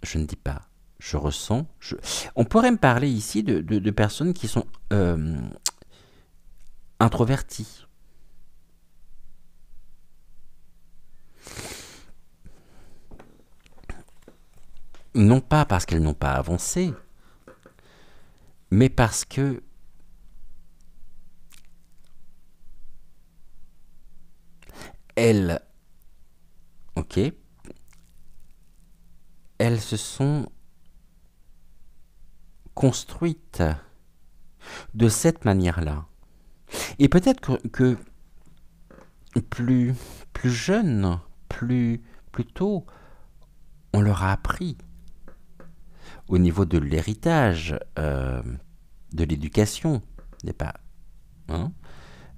Je ne dis pas. Je ressens. On pourrait me parler ici de personnes qui sont introverties. Non pas parce qu'elles n'ont pas avancé, mais parce que elles, ok, elles se sont construites de cette manière-là. Et peut-être que plus jeune, plus tôt, on leur a appris au niveau de l'héritage, de l'éducation, hein,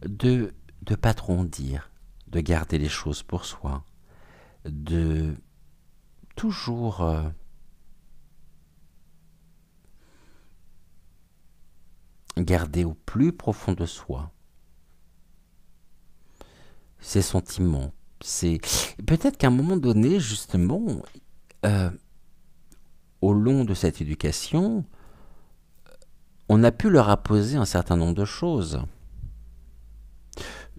de pas trop en dire, de garder les choses pour soi, de toujours garder au plus profond de soi ses sentiments. C'est peut-être qu'à un moment donné, justement, au long de cette éducation, on a pu leur apposer un certain nombre de choses.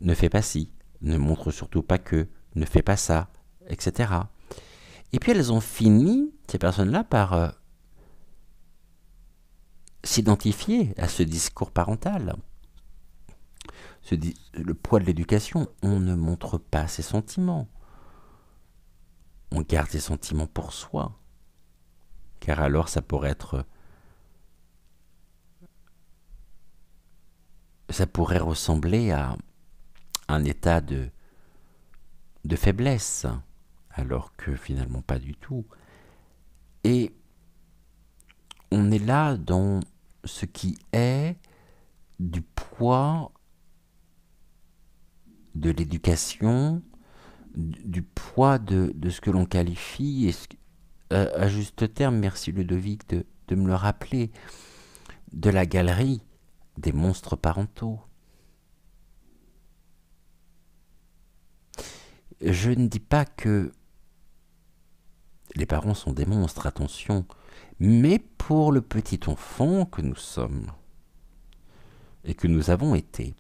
Ne fais pas ci, ne montre surtout pas que, ne fais pas ça, etc. Et puis elles ont fini, ces personnes-là, par s'identifier à ce discours parental. Le poids de l'éducation, on ne montre pas ses sentiments. On garde ses sentiments pour soi. Car alors ça pourrait ressembler à un état de faiblesse, alors que finalement pas du tout. Et on est là dans ce qui est du poids de l'éducation, du poids de ce que l'on qualifie, et à juste terme, merci Ludovic de me le rappeler, de la galerie des monstres parentaux. Je ne dis pas que les parents sont des monstres, attention, Mais pour le petit enfant que nous sommes et que nous avons été,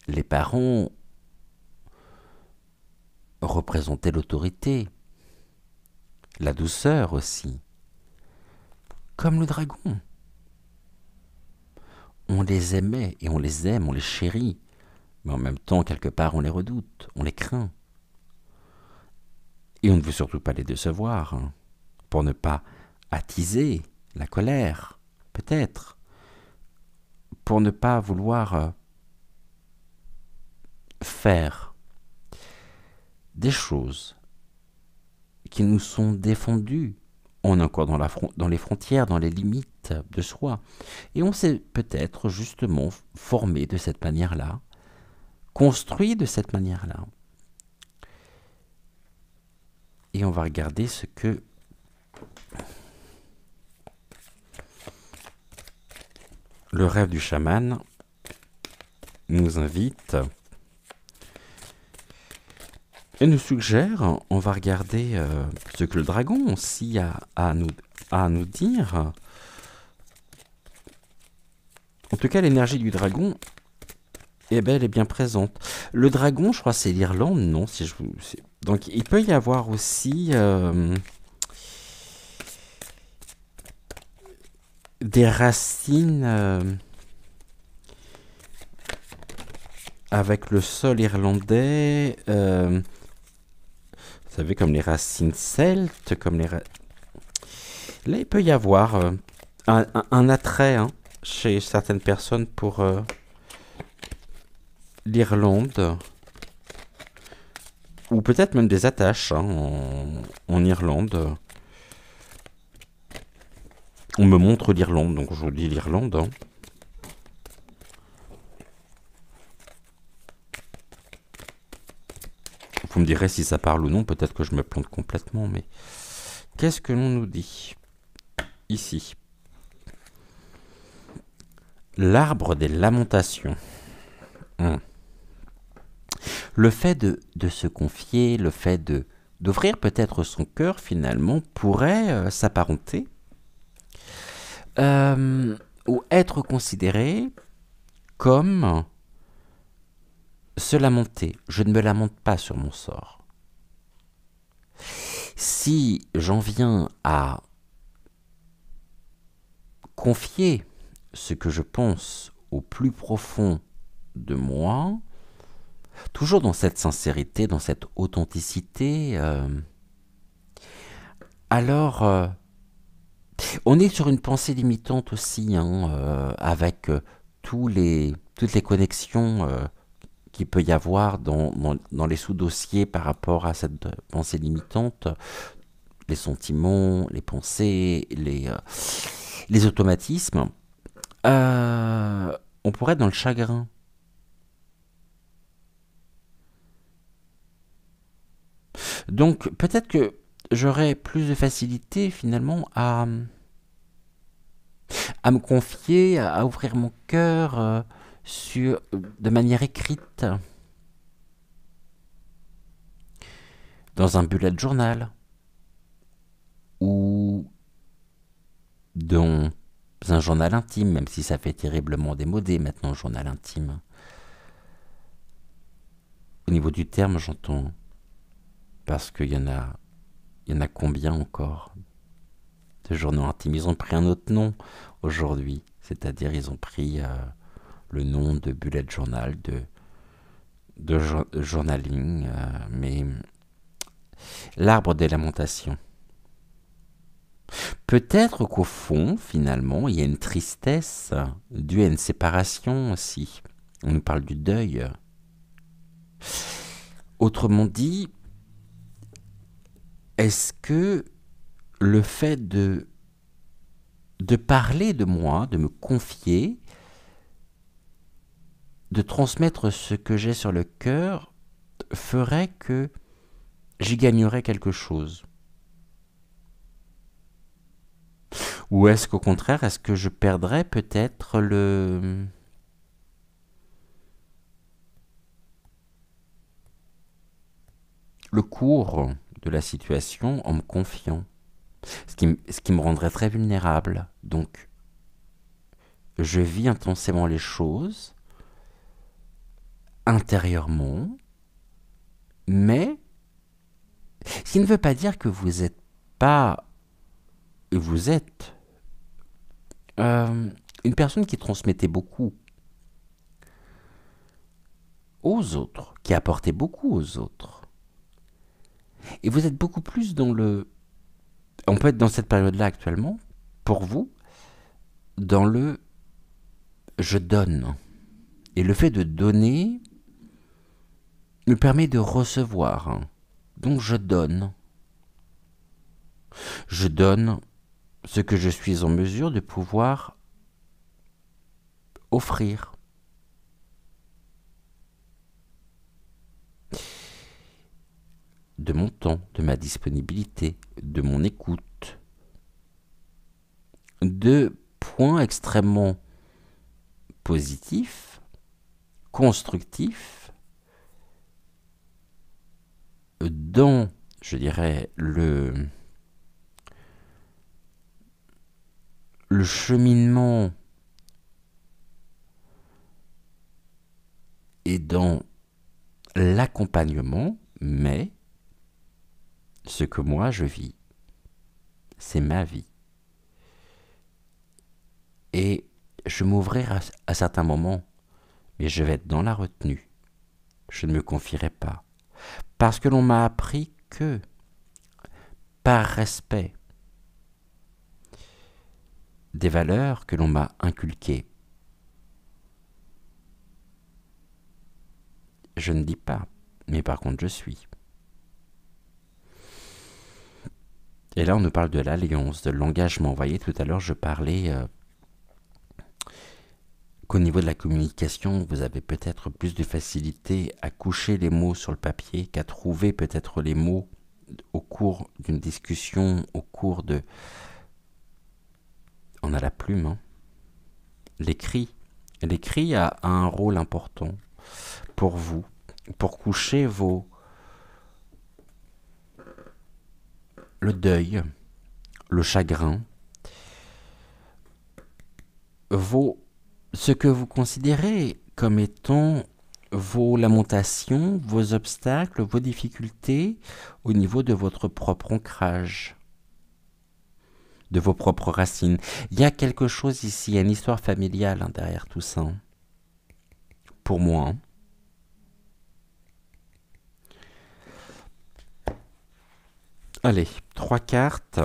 les parents représentaient l'autorité, la douceur aussi, comme le dragon. On les aimait et on les aime, on les chérit, mais en même temps, quelque part, on les redoute, on les craint. Et on ne veut surtout pas les décevoir, hein, pour ne pas attiser la colère, peut-être, pour ne pas vouloir faire des choses qui nous sont défendues. On est encore dans les frontières, dans les limites de soi. Et on s'est peut-être justement formé de cette manière-là, construit de cette manière-là. Et on va regarder ce que le rêve du chaman nous invite et nous suggère. On va regarder ce que le dragon aussi a à nous dire. En tout cas, l'énergie du dragon, eh ben, elle est bien présente. Le dragon, je crois, c'est l'Irlande, non si je vous... Donc, il peut y avoir aussi des racines avec le sol irlandais. Vous savez, comme les racines celtes, comme les... Là, il peut y avoir un attrait chez certaines personnes pour l'Irlande. Ou peut-être même des attaches en Irlande. On me montre l'Irlande, donc je vous dis l'Irlande. Vous me direz si ça parle ou non, peut-être que je me plante complètement, mais qu'est-ce que l'on nous dit ici? L'arbre des lamentations. Le fait de se confier, le fait d'ouvrir peut-être son cœur finalement pourrait s'apparenter ou être considéré comme se lamenter. Je ne me lamente pas sur mon sort. Si j'en viens à confier ce que je pense au plus profond de moi, toujours dans cette sincérité, dans cette authenticité, alors on est sur une pensée limitante aussi, avec toutes les connexions qu'il peut y avoir dans les sous-dossiers par rapport à cette pensée limitante, les sentiments, les pensées, les automatismes. On pourrait être dans le chagrin. Donc peut-être que j'aurais plus de facilité finalement à me confier, à ouvrir mon cœur de manière écrite, dans un bullet journal, ou dans un journal intime, même si ça fait terriblement démodé maintenant, journal intime. Au niveau du terme, j'entends, parce qu'il y en a combien encore de journaux intimes? Ils ont pris un autre nom aujourd'hui, c'est-à-dire ils ont pris le nom de bullet journal, de journaling, mais l'arbre des lamentations. Peut-être qu'au fond, finalement, il y a une tristesse due à une séparation aussi. On nous parle du deuil. Autrement dit, est-ce que le fait de parler de moi, de me confier, de transmettre ce que j'ai sur le cœur, ferait que j'y gagnerais quelque chose? Ou est-ce qu'au contraire, est-ce que je perdrais peut-être le cours de la situation en me confiant? Ce qui me rendrait très vulnérable. Donc, je vis intensément les choses intérieurement, mais ce qui ne veut pas dire que vous êtes pas, vous êtes une personne qui transmettait beaucoup aux autres, qui apportait beaucoup aux autres. Et vous êtes beaucoup plus dans le... On peut être dans cette période-là actuellement, pour vous, dans le je donne. Et le fait de donner me permet de recevoir. Donc je donne. Je donne ce que je suis en mesure de pouvoir offrir. De mon temps, de ma disponibilité, de mon écoute. Deux points extrêmement positifs, constructifs, dans, je dirais, le cheminement et dans l'accompagnement, mais ce que moi je vis, c'est ma vie. Et je m'ouvrirai à certains moments, mais je vais être dans la retenue. Je ne me confierai pas. Parce que l'on m'a appris que, par respect des valeurs que l'on m'a inculquées, je ne dis pas, mais par contre je suis. Et là on nous parle de l'alliance, de l'engagement. Vous voyez, tout à l'heure je parlais qu'au niveau de la communication, vous avez peut-être plus de facilité à coucher les mots sur le papier qu'à trouver peut-être les mots au cours d'une discussion, au cours de... On a la plume, hein. L'écrit. L'écrit a un rôle important pour vous, pour coucher le deuil, le chagrin, ce que vous considérez comme étant vos lamentations, vos obstacles, vos difficultés au niveau de votre propre ancrage, de vos propres racines. Il y a quelque chose ici, il y a une histoire familiale derrière tout ça. Pour moi. Allez, 3 cartes.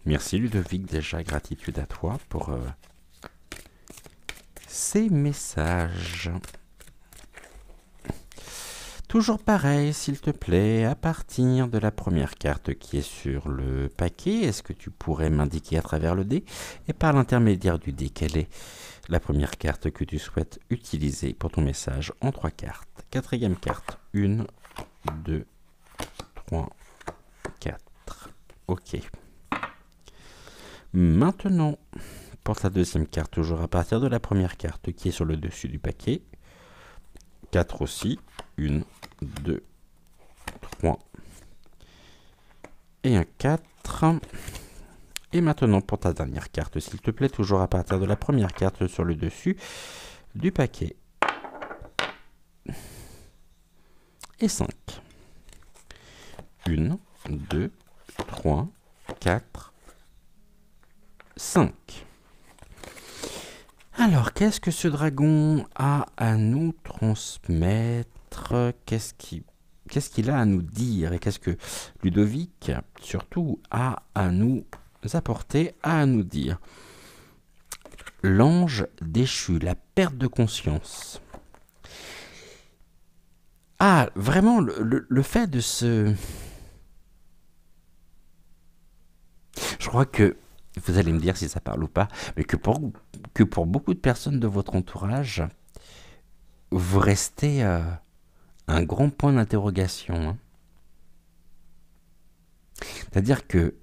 Merci Ludovic, déjà gratitude à toi pour ces messages. Toujours pareil, s'il te plaît, à partir de la première carte qui est sur le paquet, est-ce que tu pourrais m'indiquer à travers le dé et par l'intermédiaire du dé, quelle est la première carte que tu souhaites utiliser pour ton message en 3 cartes. Quatrième carte, 1, 2, 3, 4. Ok. Maintenant, pour ta deuxième carte, toujours à partir de la première carte qui est sur le dessus du paquet. 4 aussi. 1, 2, 3 et un 4. Et maintenant pour ta dernière carte, s'il te plaît, toujours à partir de la première carte sur le dessus du paquet. Et 5. 1, 2, 3, 4, 5. Alors, qu'est-ce que ce dragon a à nous transmettre? Qu'est-ce qu'il a à nous dire? Et qu'est-ce que Ludovic, surtout, a à nous apporter, a à nous dire? L'ange déchu, la perte de conscience. Ah, vraiment, le fait de se... Je crois que, vous allez me dire si ça parle ou pas, mais que pour beaucoup de personnes de votre entourage, vous restez un grand point d'interrogation. Hein. C'est-à-dire que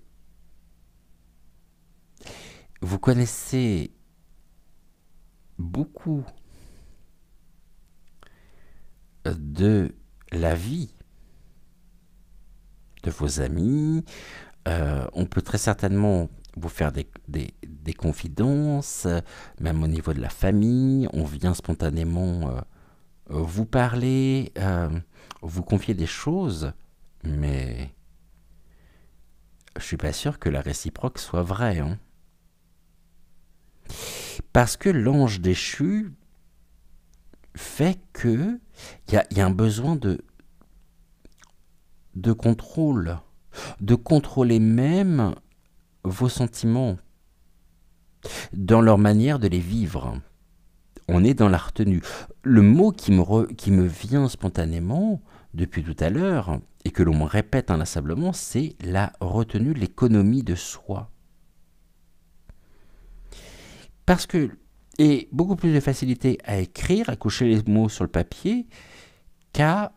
vous connaissez beaucoup de la vie de vos amis. On peut très certainement vous faire des confidences, même au niveau de la famille. On vient spontanément vous parler, vous confier des choses, mais je suis pas sûr que la réciproque soit vraie, hein. Parce que l'ange déchu fait que il y a un besoin de contrôle, de contrôler même vos sentiments, dans leur manière de les vivre. On est dans la retenue. Le mot qui me vient spontanément depuis tout à l'heure, et que l'on me répète inlassablement, c'est la retenue, l'économie de soi. Parce que, et beaucoup plus de facilité à écrire, à coucher les mots sur le papier, qu'à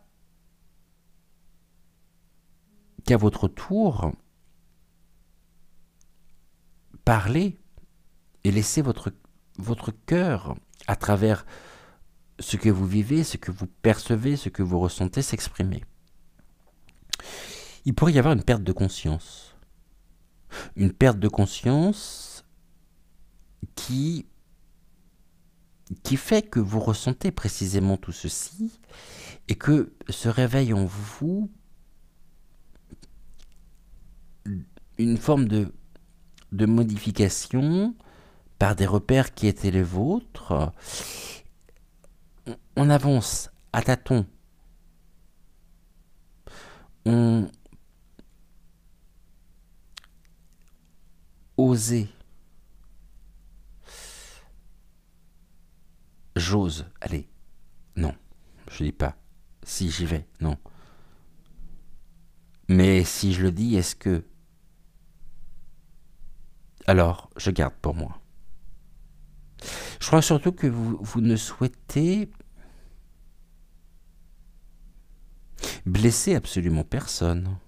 votre tour parler et laisser votre cœur, à travers ce que vous vivez, ce que vous percevez, ce que vous ressentez, s'exprimer. Il pourrait y avoir une perte de conscience. Une perte de conscience qui fait que vous ressentez précisément tout ceci et que se réveille en vous une forme de modification par des repères qui étaient les vôtres. On avance à tâtons. On osait. J'ose. Allez. Non. Je dis pas. Si j'y vais. Non. Mais si je le dis, est-ce que... Alors, je garde pour moi. Je crois surtout que vous ne souhaitez blesser absolument personne,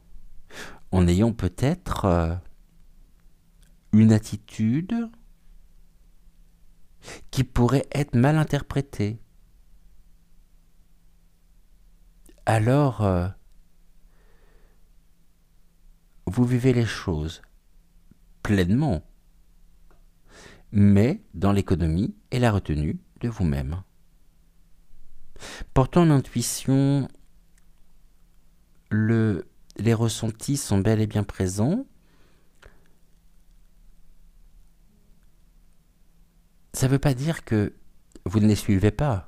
en ayant peut-être une attitude qui pourrait être mal interprétée. Alors, vous vivez les choses pleinement, mais dans l'économie et la retenue de vous-même. Pourtant, l'intuition, les ressentis sont bel et bien présents. Ça ne veut pas dire que vous ne les suivez pas.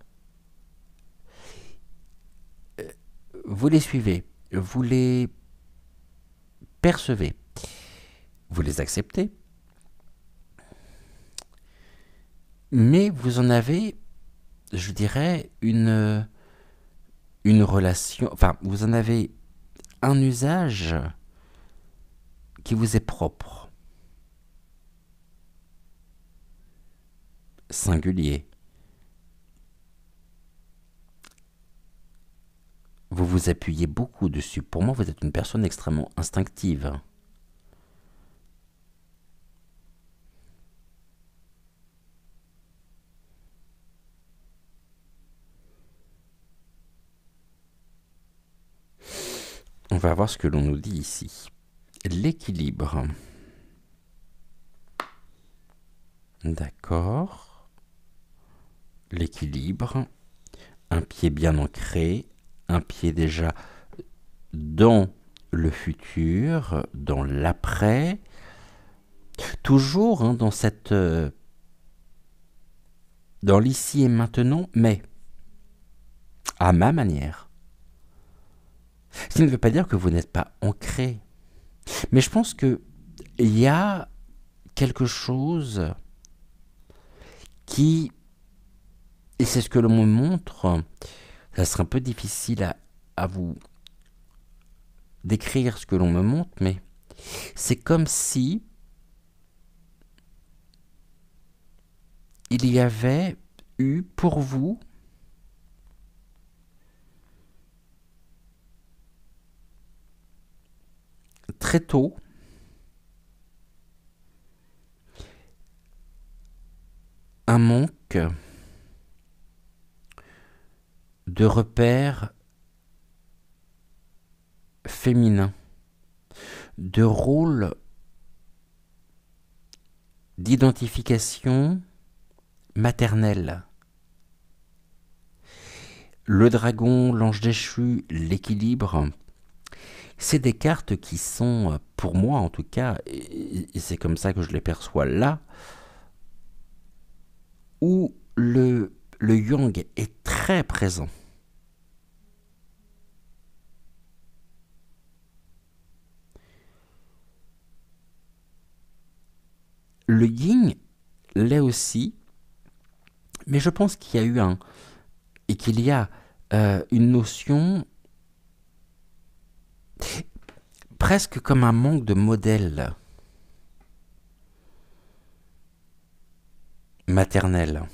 Vous les suivez, vous les percevez, vous les acceptez, mais vous en avez, je dirais, une relation, enfin, vous en avez un usage qui vous est propre, singulier. Vous vous appuyez beaucoup dessus. Pour moi, vous êtes une personne extrêmement instinctive. On va voir ce que l'on nous dit ici. L'équilibre. D'accord. L'équilibre. Un pied bien ancré. Un pied déjà dans le futur, dans l'après. Toujours dans cette... dans l'ici et maintenant, mais à ma manière. Ce qui ne veut pas dire que vous n'êtes pas ancré. Mais je pense qu'il y a quelque chose qui, et c'est ce que l'on me montre, ça serait un peu difficile à vous décrire ce que l'on me montre, mais c'est comme si il y avait eu pour vous très tôt un manque de repères féminins, de rôles d'identification maternelle. Le dragon, l'ange déchu, l'équilibre, c'est des cartes qui sont, pour moi en tout cas, et c'est comme ça que je les perçois là, où le yang est très présent. Le yin l'est aussi, mais je pense qu'il y a eu et qu'il y a une notion presque comme un manque de modèle maternel.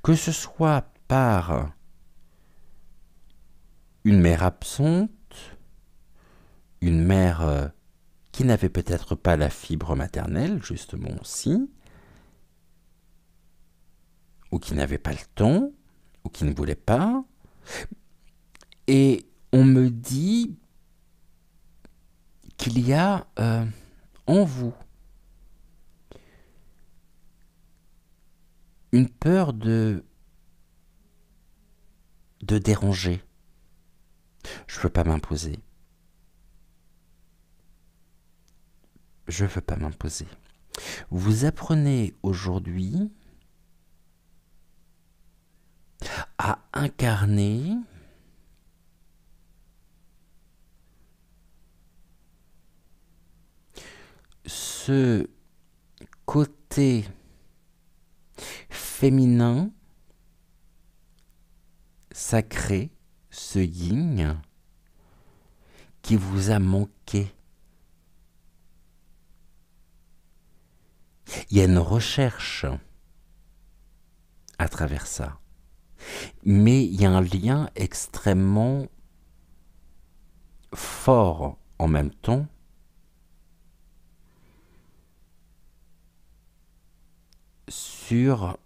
Que ce soit par une mère absente, une mère qui n'avait peut-être pas la fibre maternelle, justement aussi, ou qui n'avait pas le temps, ou qui ne voulait pas. Et on me dit qu'il y a en vous une peur de déranger. Je ne veux pas m'imposer. Je ne veux pas m'imposer. Vous apprenez aujourd'hui à incarner ce côté féminin, sacré, ce yin qui vous a manqué. Il y a une recherche à travers ça. Mais il y a un lien extrêmement fort en même temps sur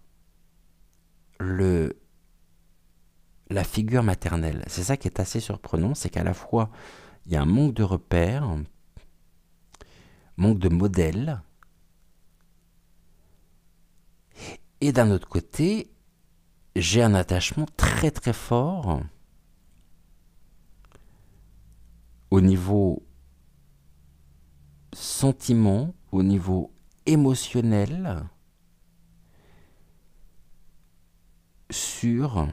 la figure maternelle. C'est ça qui est assez surprenant, c'est qu'à la fois il y a un manque de repères, manque de modèles, et d'un autre côté, j'ai un attachement très très fort au niveau sentiment, au niveau émotionnel, sur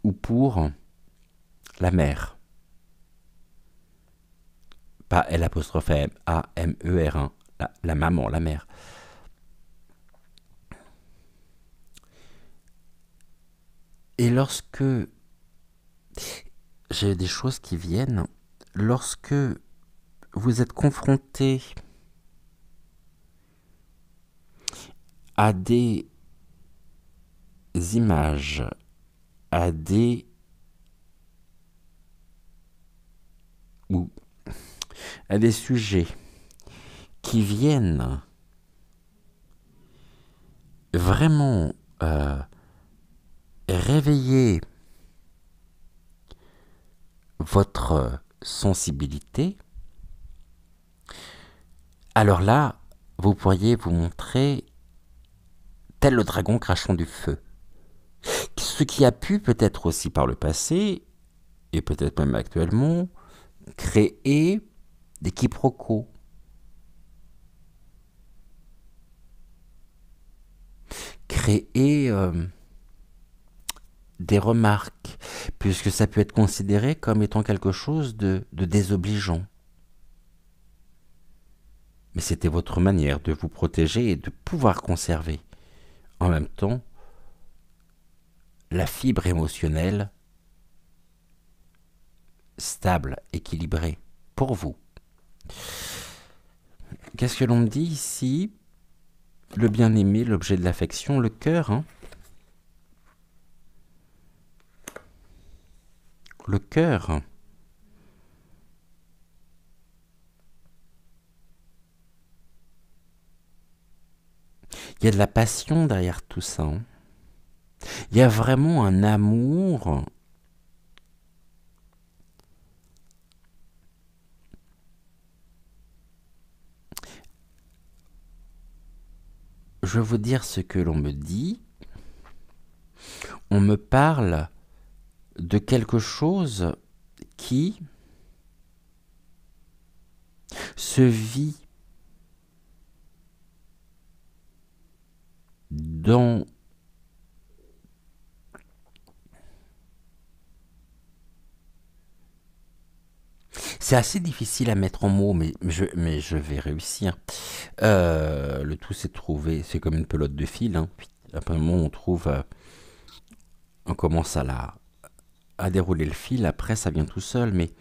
ou pour la mère. Pas L'M, A-M-E-R, la maman, la mère. Et lorsque j'ai des choses qui viennent, lorsque vous êtes confronté à des images, à des ou à des sujets qui viennent vraiment réveiller votre sensibilité, alors là, vous pourriez vous montrer tel le dragon crachant du feu. Ce qui a pu peut-être aussi par le passé, et peut-être même actuellement, créer des quiproquos. Créer des remarques, puisque ça peut être considéré comme étant quelque chose de désobligeant. Mais c'était votre manière de vous protéger et de pouvoir conserver, en même temps, la fibre émotionnelle stable, équilibrée, pour vous. Qu'est-ce que l'on me dit ici? Le bien-aimé, l'objet de l'affection, le cœur. Hein, le cœur. Il y a de la passion derrière tout ça, hein. Il y a vraiment un amour. Je vais vous dire ce que l'on me dit. On me parle de quelque chose qui se vit dans... C'est assez difficile à mettre en mots, mais je vais réussir. Le tout, c'est de trouver... C'est comme une pelote de fil, hein. Puis, après un moment, on trouve... on commence à dérouler le fil. Après, ça vient tout seul. Mais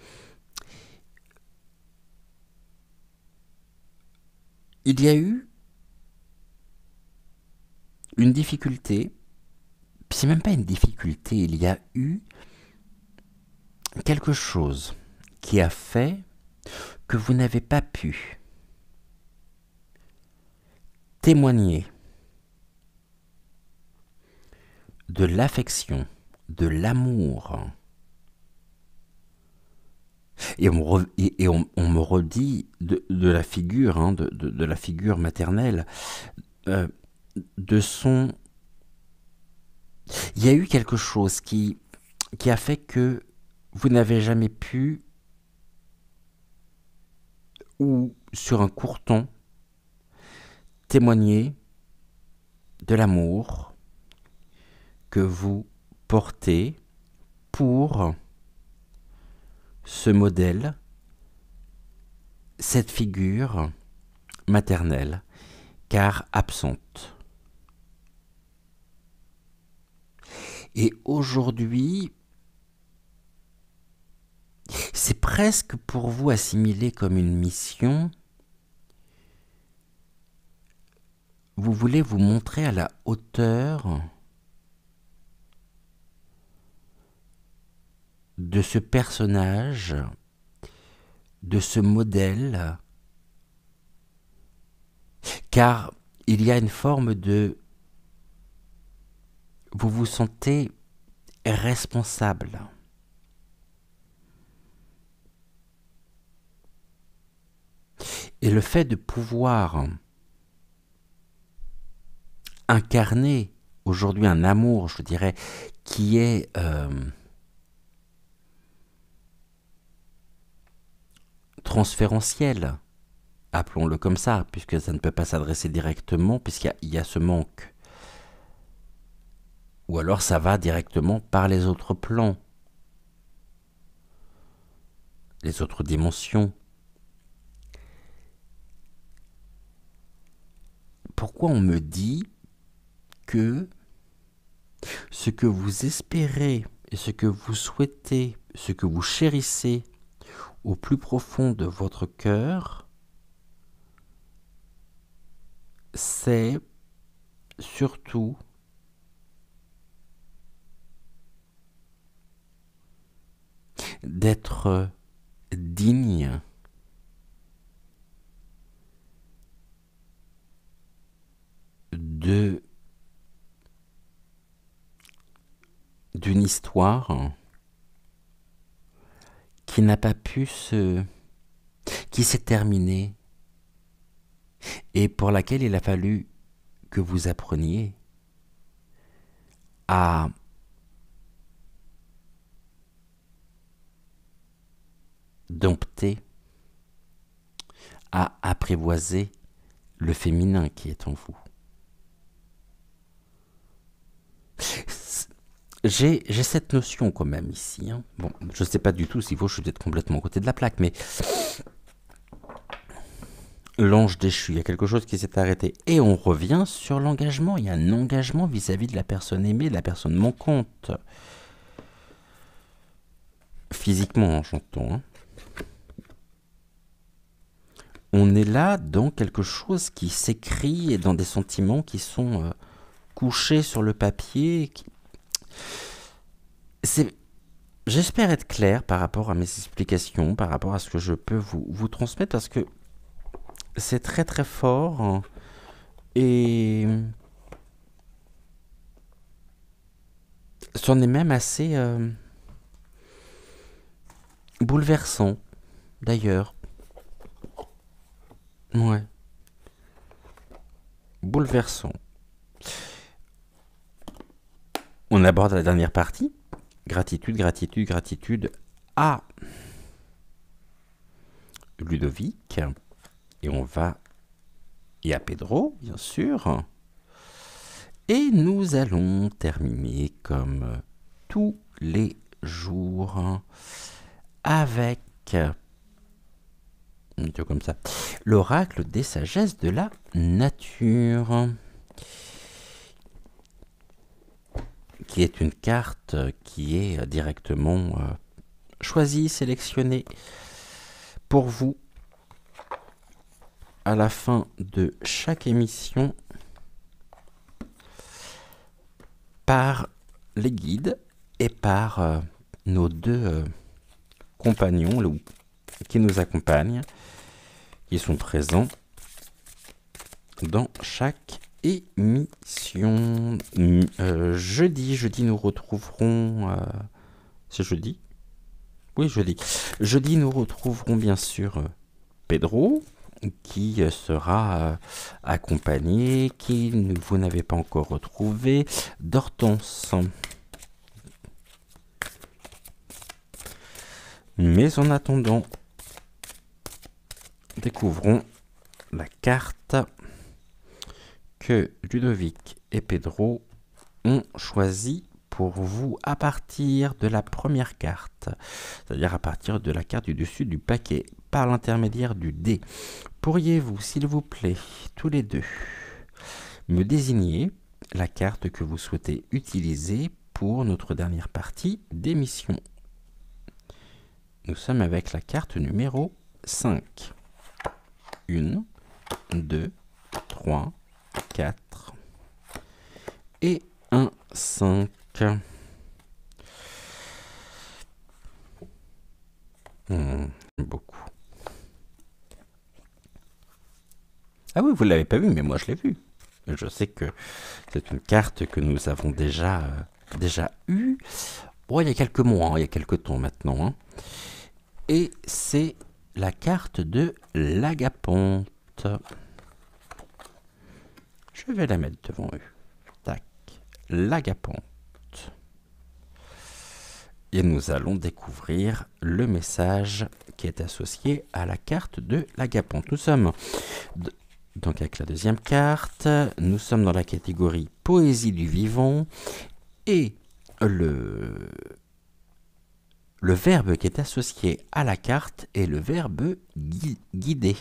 il y a eu une difficulté. Puis c'est même pas une difficulté. Il y a eu quelque chose qui a fait que vous n'avez pas pu témoigner de l'affection, de l'amour. Et on me redit de la figure, hein, de la figure maternelle, de son... Il y a eu quelque chose qui a fait que vous n'avez jamais pu, ou sur un court temps, témoigner de l'amour que vous portez pour ce modèle, cette figure maternelle, car absente. Et aujourd'hui, c'est presque pour vous assimilé comme une mission. Vous voulez vous montrer à la hauteur de ce personnage, de ce modèle, car il y a une forme de... Vous vous sentez responsable. Et le fait de pouvoir incarner aujourd'hui un amour, je dirais, qui est transférentiel, appelons-le comme ça, puisque ça ne peut pas s'adresser directement, puisqu'il y a ce manque. Ou alors ça va directement par les autres plans, les autres dimensions. Pourquoi on me dit que ce que vous espérez et ce que vous souhaitez, ce que vous chérissez au plus profond de votre cœur, c'est surtout d'être digne d'une histoire qui n'a pas pu qui s'est terminée et pour laquelle il a fallu que vous appreniez à dompter, à apprivoiser le féminin qui est en vous. J'ai cette notion quand même ici, hein. Bon, je ne sais pas du tout s'il faut, je suis peut-être complètement à côté de la plaque, mais l'ange déchu, il y a quelque chose qui s'est arrêté. Et on revient sur l'engagement. Il y a un engagement vis-à-vis de la personne aimée, de la personne manquante. Physiquement, j'entends, hein. On est là dans quelque chose qui s'écrit et dans des sentiments qui sont couchés sur le papier. J'espère être clair par rapport à mes explications, par rapport à ce que je peux vous transmettre, parce que c'est très très fort, hein, Et c'en est même assez bouleversant, d'ailleurs. Ouais, bouleversant. On aborde la dernière partie. Gratitude, gratitude, gratitude à Ludovic. Et on va... Et à Pedro, bien sûr. Et nous allons terminer comme tous les jours avec, comme ça, l'oracle des sagesses de la nature, qui est une carte qui est directement choisie, sélectionnée pour vous à la fin de chaque émission par les guides et par nos deux compagnons qui nous accompagnent, qui sont présents dans chaque émission. Jeudi, nous retrouverons... c'est jeudi? Oui, jeudi. Jeudi, nous retrouverons bien sûr Pedro, qui sera accompagné, vous n'avez pas encore retrouvé, d'Hortense. Mais en attendant, découvrons la carte que Ludovic et Pedro ont choisie pour vous à partir de la première carte, c'est-à-dire à partir de la carte du dessus du paquet, par l'intermédiaire du dé. Pourriez-vous, s'il vous plaît, tous les deux, me désigner la carte que vous souhaitez utiliser pour notre dernière partie d'émission? Nous sommes avec la carte numéro 5. 1, 2, 3, 4 et un 5. Beaucoup. Ah oui, vous ne l'avez pas vu, mais moi je l'ai vu. Je sais que c'est une carte que nous avons déjà eue. Bon, il y a quelques mois, il y a quelques temps maintenant. Hein. Et c'est la carte de l'Agaponte. Je vais la mettre devant eux. Tac. L'Agaponte. Et nous allons découvrir le message qui est associé à la carte de l'Agaponte. Nous sommes donc avec la deuxième carte. Nous sommes dans la catégorie Poésie du vivant. Et le verbe qui est associé à la carte est le verbe guider.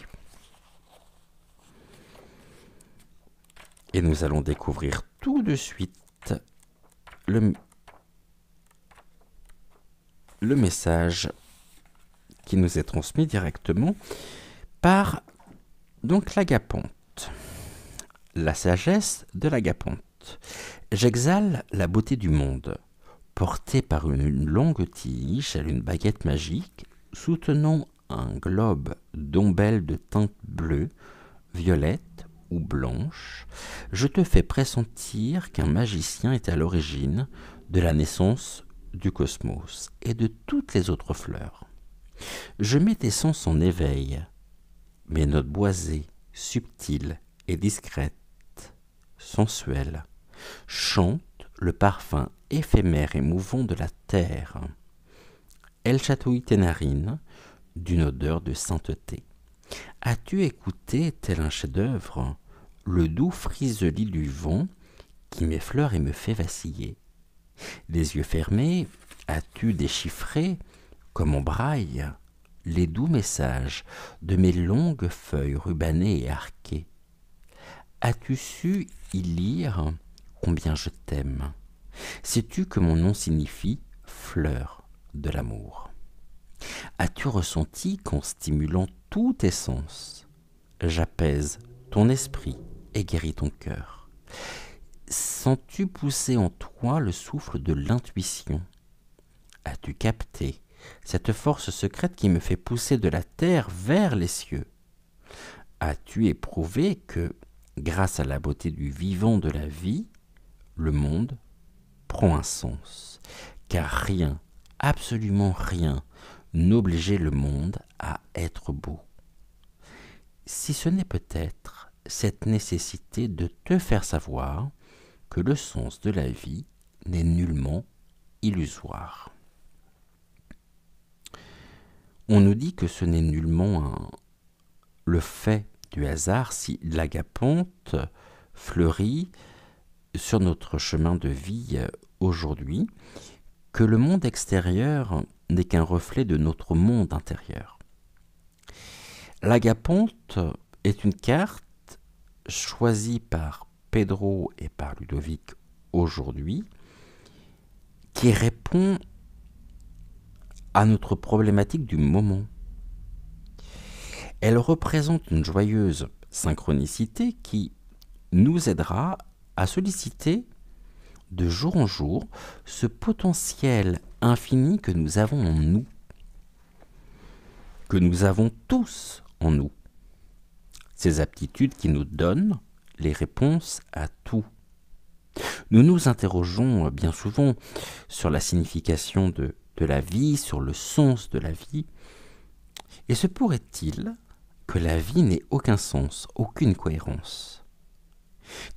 Et nous allons découvrir tout de suite le message qui nous est transmis directement par donc l'Agaponte. La sagesse de l'Agaponte. J'exhale la beauté du monde, portée par une longue tige à une baguette magique, soutenant un globe d'ombelles de teinte bleue, violette ou blanche. Je te fais pressentir qu'un magicien est à l'origine de la naissance du cosmos et de toutes les autres fleurs. Je mets tes sens en éveil, mes notes boisées, subtiles et discrètes, sensuelles, chantent le parfum éphémère et mouvant de la terre. Elle chatouille tes narines d'une odeur de sainteté. As-tu écouté, tel un chef-d'œuvre, le doux friselis du vent qui m'effleure et me fait vaciller? Les yeux fermés, as-tu déchiffré, comme en braille, les doux messages de mes longues feuilles rubanées et arquées? As-tu su y lire combien je t'aime? Sais-tu que mon nom signifie fleur de l'amour? As-tu ressenti qu'en stimulant tous tes sens, j'apaise ton esprit et guéris ton cœur? Sens-tu pousser en toi le souffle de l'intuition? As-tu capté cette force secrète qui me fait pousser de la terre vers les cieux? As-tu éprouvé que, grâce à la beauté du vivant de la vie, le monde prend un sens. Car rien, absolument rien, n'obligeait le monde à être beau. Si ce n'est peut-être cette nécessité de te faire savoir que le sens de la vie n'est nullement illusoire. On nous dit que ce n'est nullement le fait du hasard si l'agapante fleurit sur notre chemin de vie aujourd'hui, que le monde extérieur n'est qu'un reflet de notre monde intérieur. L'agapante est une carte choisie par Pedro et par Ludovic aujourd'hui, qui répond à notre problématique du moment. Elle représente une joyeuse synchronicité qui nous aidera à solliciter de jour en jour ce potentiel infini que nous avons en nous, que nous avons tous en nous, ces aptitudes qui nous donnent les réponses à tout. Nous nous interrogeons bien souvent sur la signification de la vie, sur le sens de la vie, et se pourrait-il que la vie n'ait aucun sens, aucune cohérence,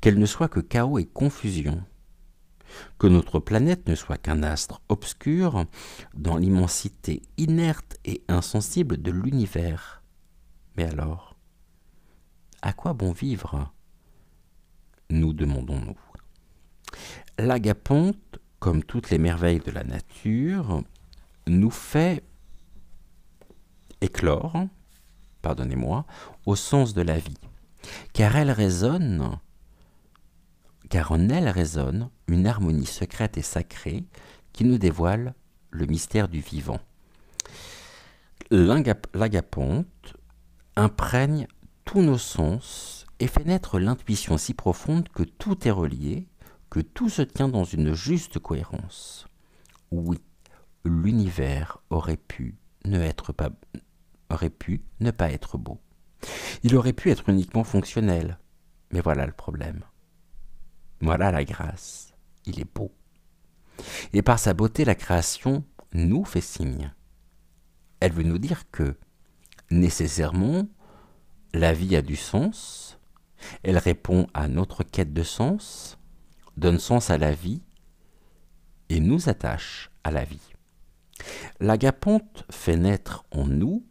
qu'elle ne soit que chaos et confusion, que notre planète ne soit qu'un astre obscur dans l'immensité inerte et insensible de l'univers. Mais alors, à quoi bon vivre? Nous demandons-nous. L'agapante, comme toutes les merveilles de la nature, nous fait éclore, pardonnez-moi, au sens de la vie, car en elle résonne une harmonie secrète et sacrée qui nous dévoile le mystère du vivant. L'agapante imprègne tous nos sens et fait naître l'intuition si profonde que tout est relié, que tout se tient dans une juste cohérence. Oui, l'univers aurait pu ne pas être beau. Il aurait pu être uniquement fonctionnel, mais voilà le problème. Voilà la grâce, il est beau. Et par sa beauté, la création nous fait signe. Elle veut nous dire que, nécessairement, la vie a du sens, elle répond à notre quête de sens, donne sens à la vie et nous attache à la vie. L'agapante fait naître en nous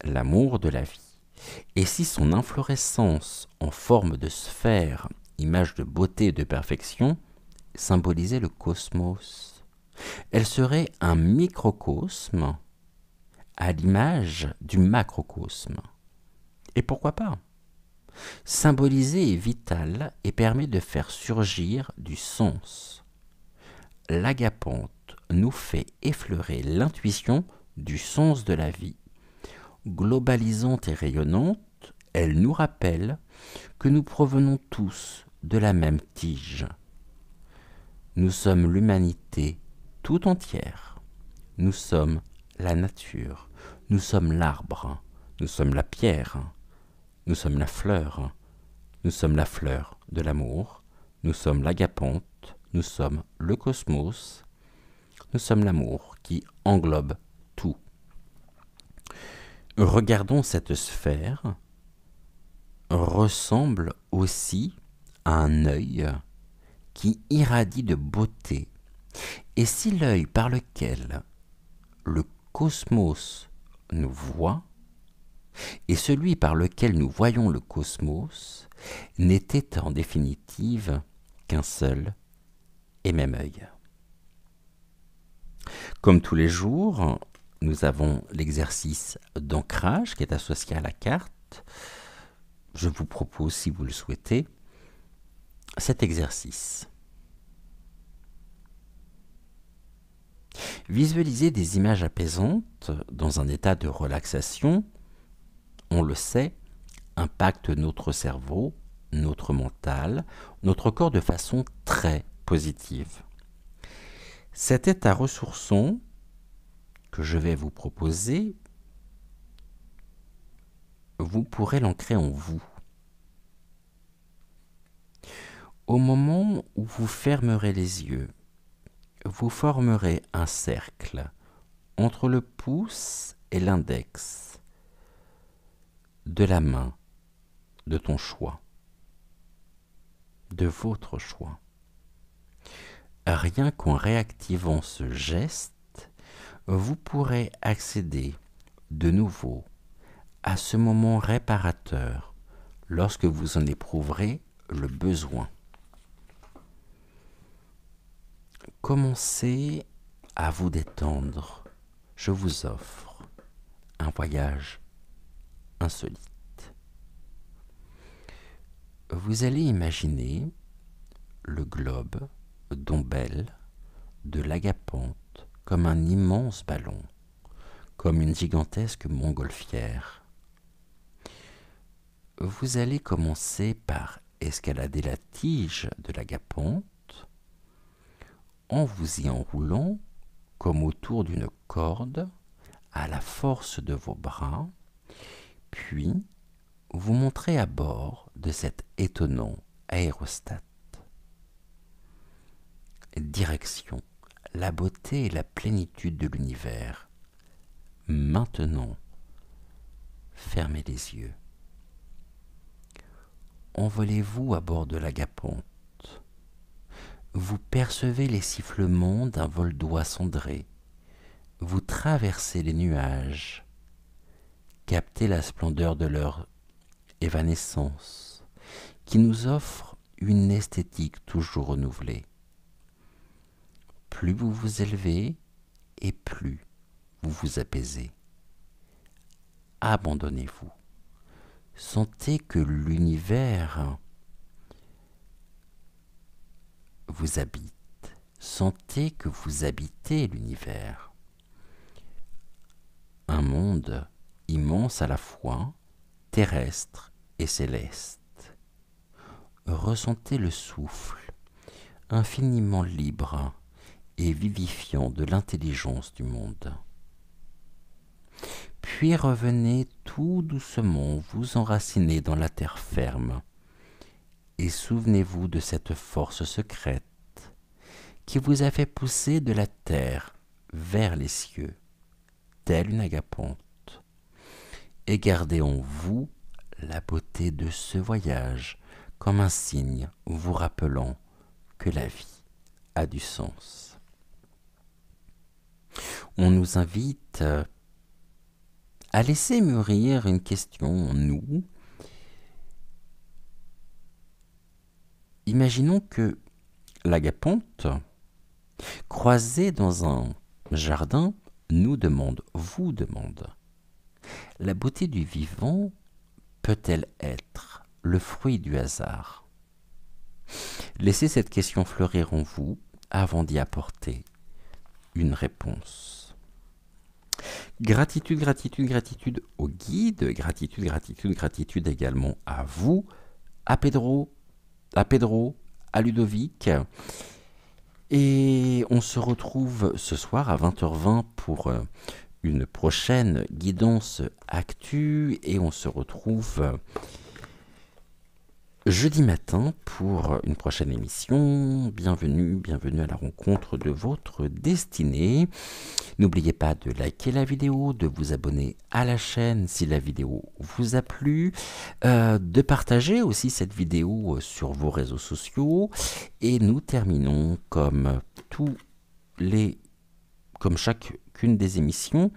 l'amour de la vie. Et si son inflorescence en forme de sphère, image de beauté et de perfection, symbolisait le cosmos, elle serait un microcosme à l'image du macrocosme. Et pourquoi pas? Symboliser est vital et permet de faire surgir du sens. L'agapante nous fait effleurer l'intuition du sens de la vie. Globalisante et rayonnante, elle nous rappelle que nous provenons tous de la même tige. Nous sommes l'humanité tout entière. Nous sommes la nature. Nous sommes l'arbre. Nous sommes la pierre. Nous sommes la fleur. Nous sommes la fleur de l'amour. Nous sommes l'agapante. Nous sommes le cosmos. Nous sommes l'amour qui englobe tout. Regardons cette sphère ressemble aussi à un œil qui irradie de beauté. Et si l'œil par lequel le cosmos nous voit et celui par lequel nous voyons le cosmos n'était en définitive qu'un seul et même œil. Comme tous les jours, nous avons l'exercice d'ancrage qui est associé à la carte. Je vous propose, si vous le souhaitez, cet exercice. Visualiser des images apaisantes dans un état de relaxation, on le sait, impacte notre cerveau, notre mental, notre corps de façon très positive. Cet état ressourçant que je vais vous proposer, vous pourrez l'ancrer en vous. Au moment où vous fermerez les yeux, vous formerez un cercle entre le pouce et l'index de la main de ton choix, de votre choix. Rien qu'en réactivant ce geste, vous pourrez accéder de nouveau à ce moment réparateur lorsque vous en éprouverez le besoin. Commencez à vous détendre. Je vous offre un voyage insolite. Vous allez imaginer le globe d'Ombel, de l'Agapante, comme un immense ballon, comme une gigantesque montgolfière. Vous allez commencer par escalader la tige de l'Agapante en vous y enroulant comme autour d'une corde à la force de vos bras, puis vous montrez à bord de cet étonnant aérostat. Direction la beauté et la plénitude de l'univers. Maintenant, fermez les yeux. Envolez-vous à bord de l'Agapante. Vous percevez les sifflements d'un vol d'oies cendrées. Vous traversez les nuages. Captez la splendeur de leur évanescence, qui nous offre une esthétique toujours renouvelée. Plus vous vous élevez et plus vous vous apaisez. Abandonnez-vous. Sentez que l'univers vous habite. Sentez que vous habitez l'univers. Un monde immense à la fois, terrestre et céleste. Ressentez le souffle infiniment libre et vivifiant de l'intelligence du monde. Puis revenez tout doucement vous enraciner dans la terre ferme et souvenez-vous de cette force secrète qui vous a fait pousser de la terre vers les cieux, telle une agapante, et gardez en vous la beauté de ce voyage comme un signe vous rappelant que la vie a du sens. On nous invite à laisser mûrir une question en nous. Imaginons que l'agapante, croisée dans un jardin, nous demande, vous demande, la beauté du vivant peut-elle être le fruit du hasard? Laissez cette question fleurir en vous avant d'y apporter une réponse. Gratitude, gratitude, gratitude au guide, gratitude, gratitude, gratitude également à vous, à Pedro, à Ludovic. Et on se retrouve ce soir à 20h20 pour une prochaine guidance actu et on se retrouve jeudi matin pour une prochaine émission. Bienvenue à la rencontre de votre destinée. N'oubliez pas de liker la vidéo, de vous abonner à la chaîne si la vidéo vous a plu, de partager aussi cette vidéo sur vos réseaux sociaux. Et nous terminons comme chacune des émissions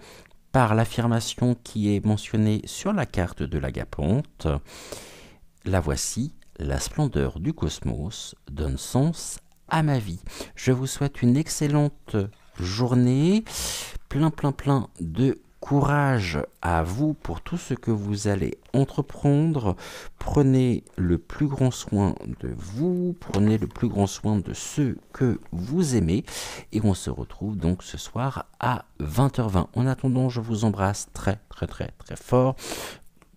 par l'affirmation qui est mentionnée sur la carte de l'Agapante. La voici, la splendeur du cosmos donne sens à ma vie. Je vous souhaite une excellente journée, plein de courage à vous pour tout ce que vous allez entreprendre. Prenez le plus grand soin de vous, prenez le plus grand soin de ceux que vous aimez et on se retrouve donc ce soir à 20h20. En attendant, je vous embrasse très fort.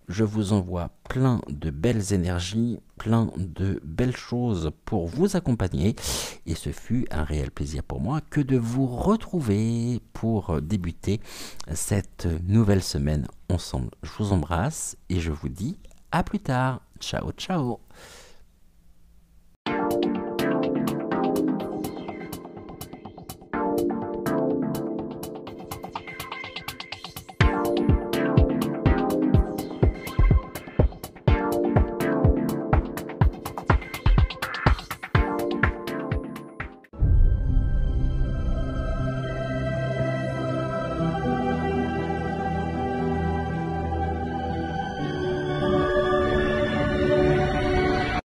Je vous envoie plein de belles énergies, plein de belles choses pour vous accompagner. Et ce fut un réel plaisir pour moi que de vous retrouver pour débuter cette nouvelle semaine ensemble. Je vous embrasse et je vous dis à plus tard. Ciao, ciao.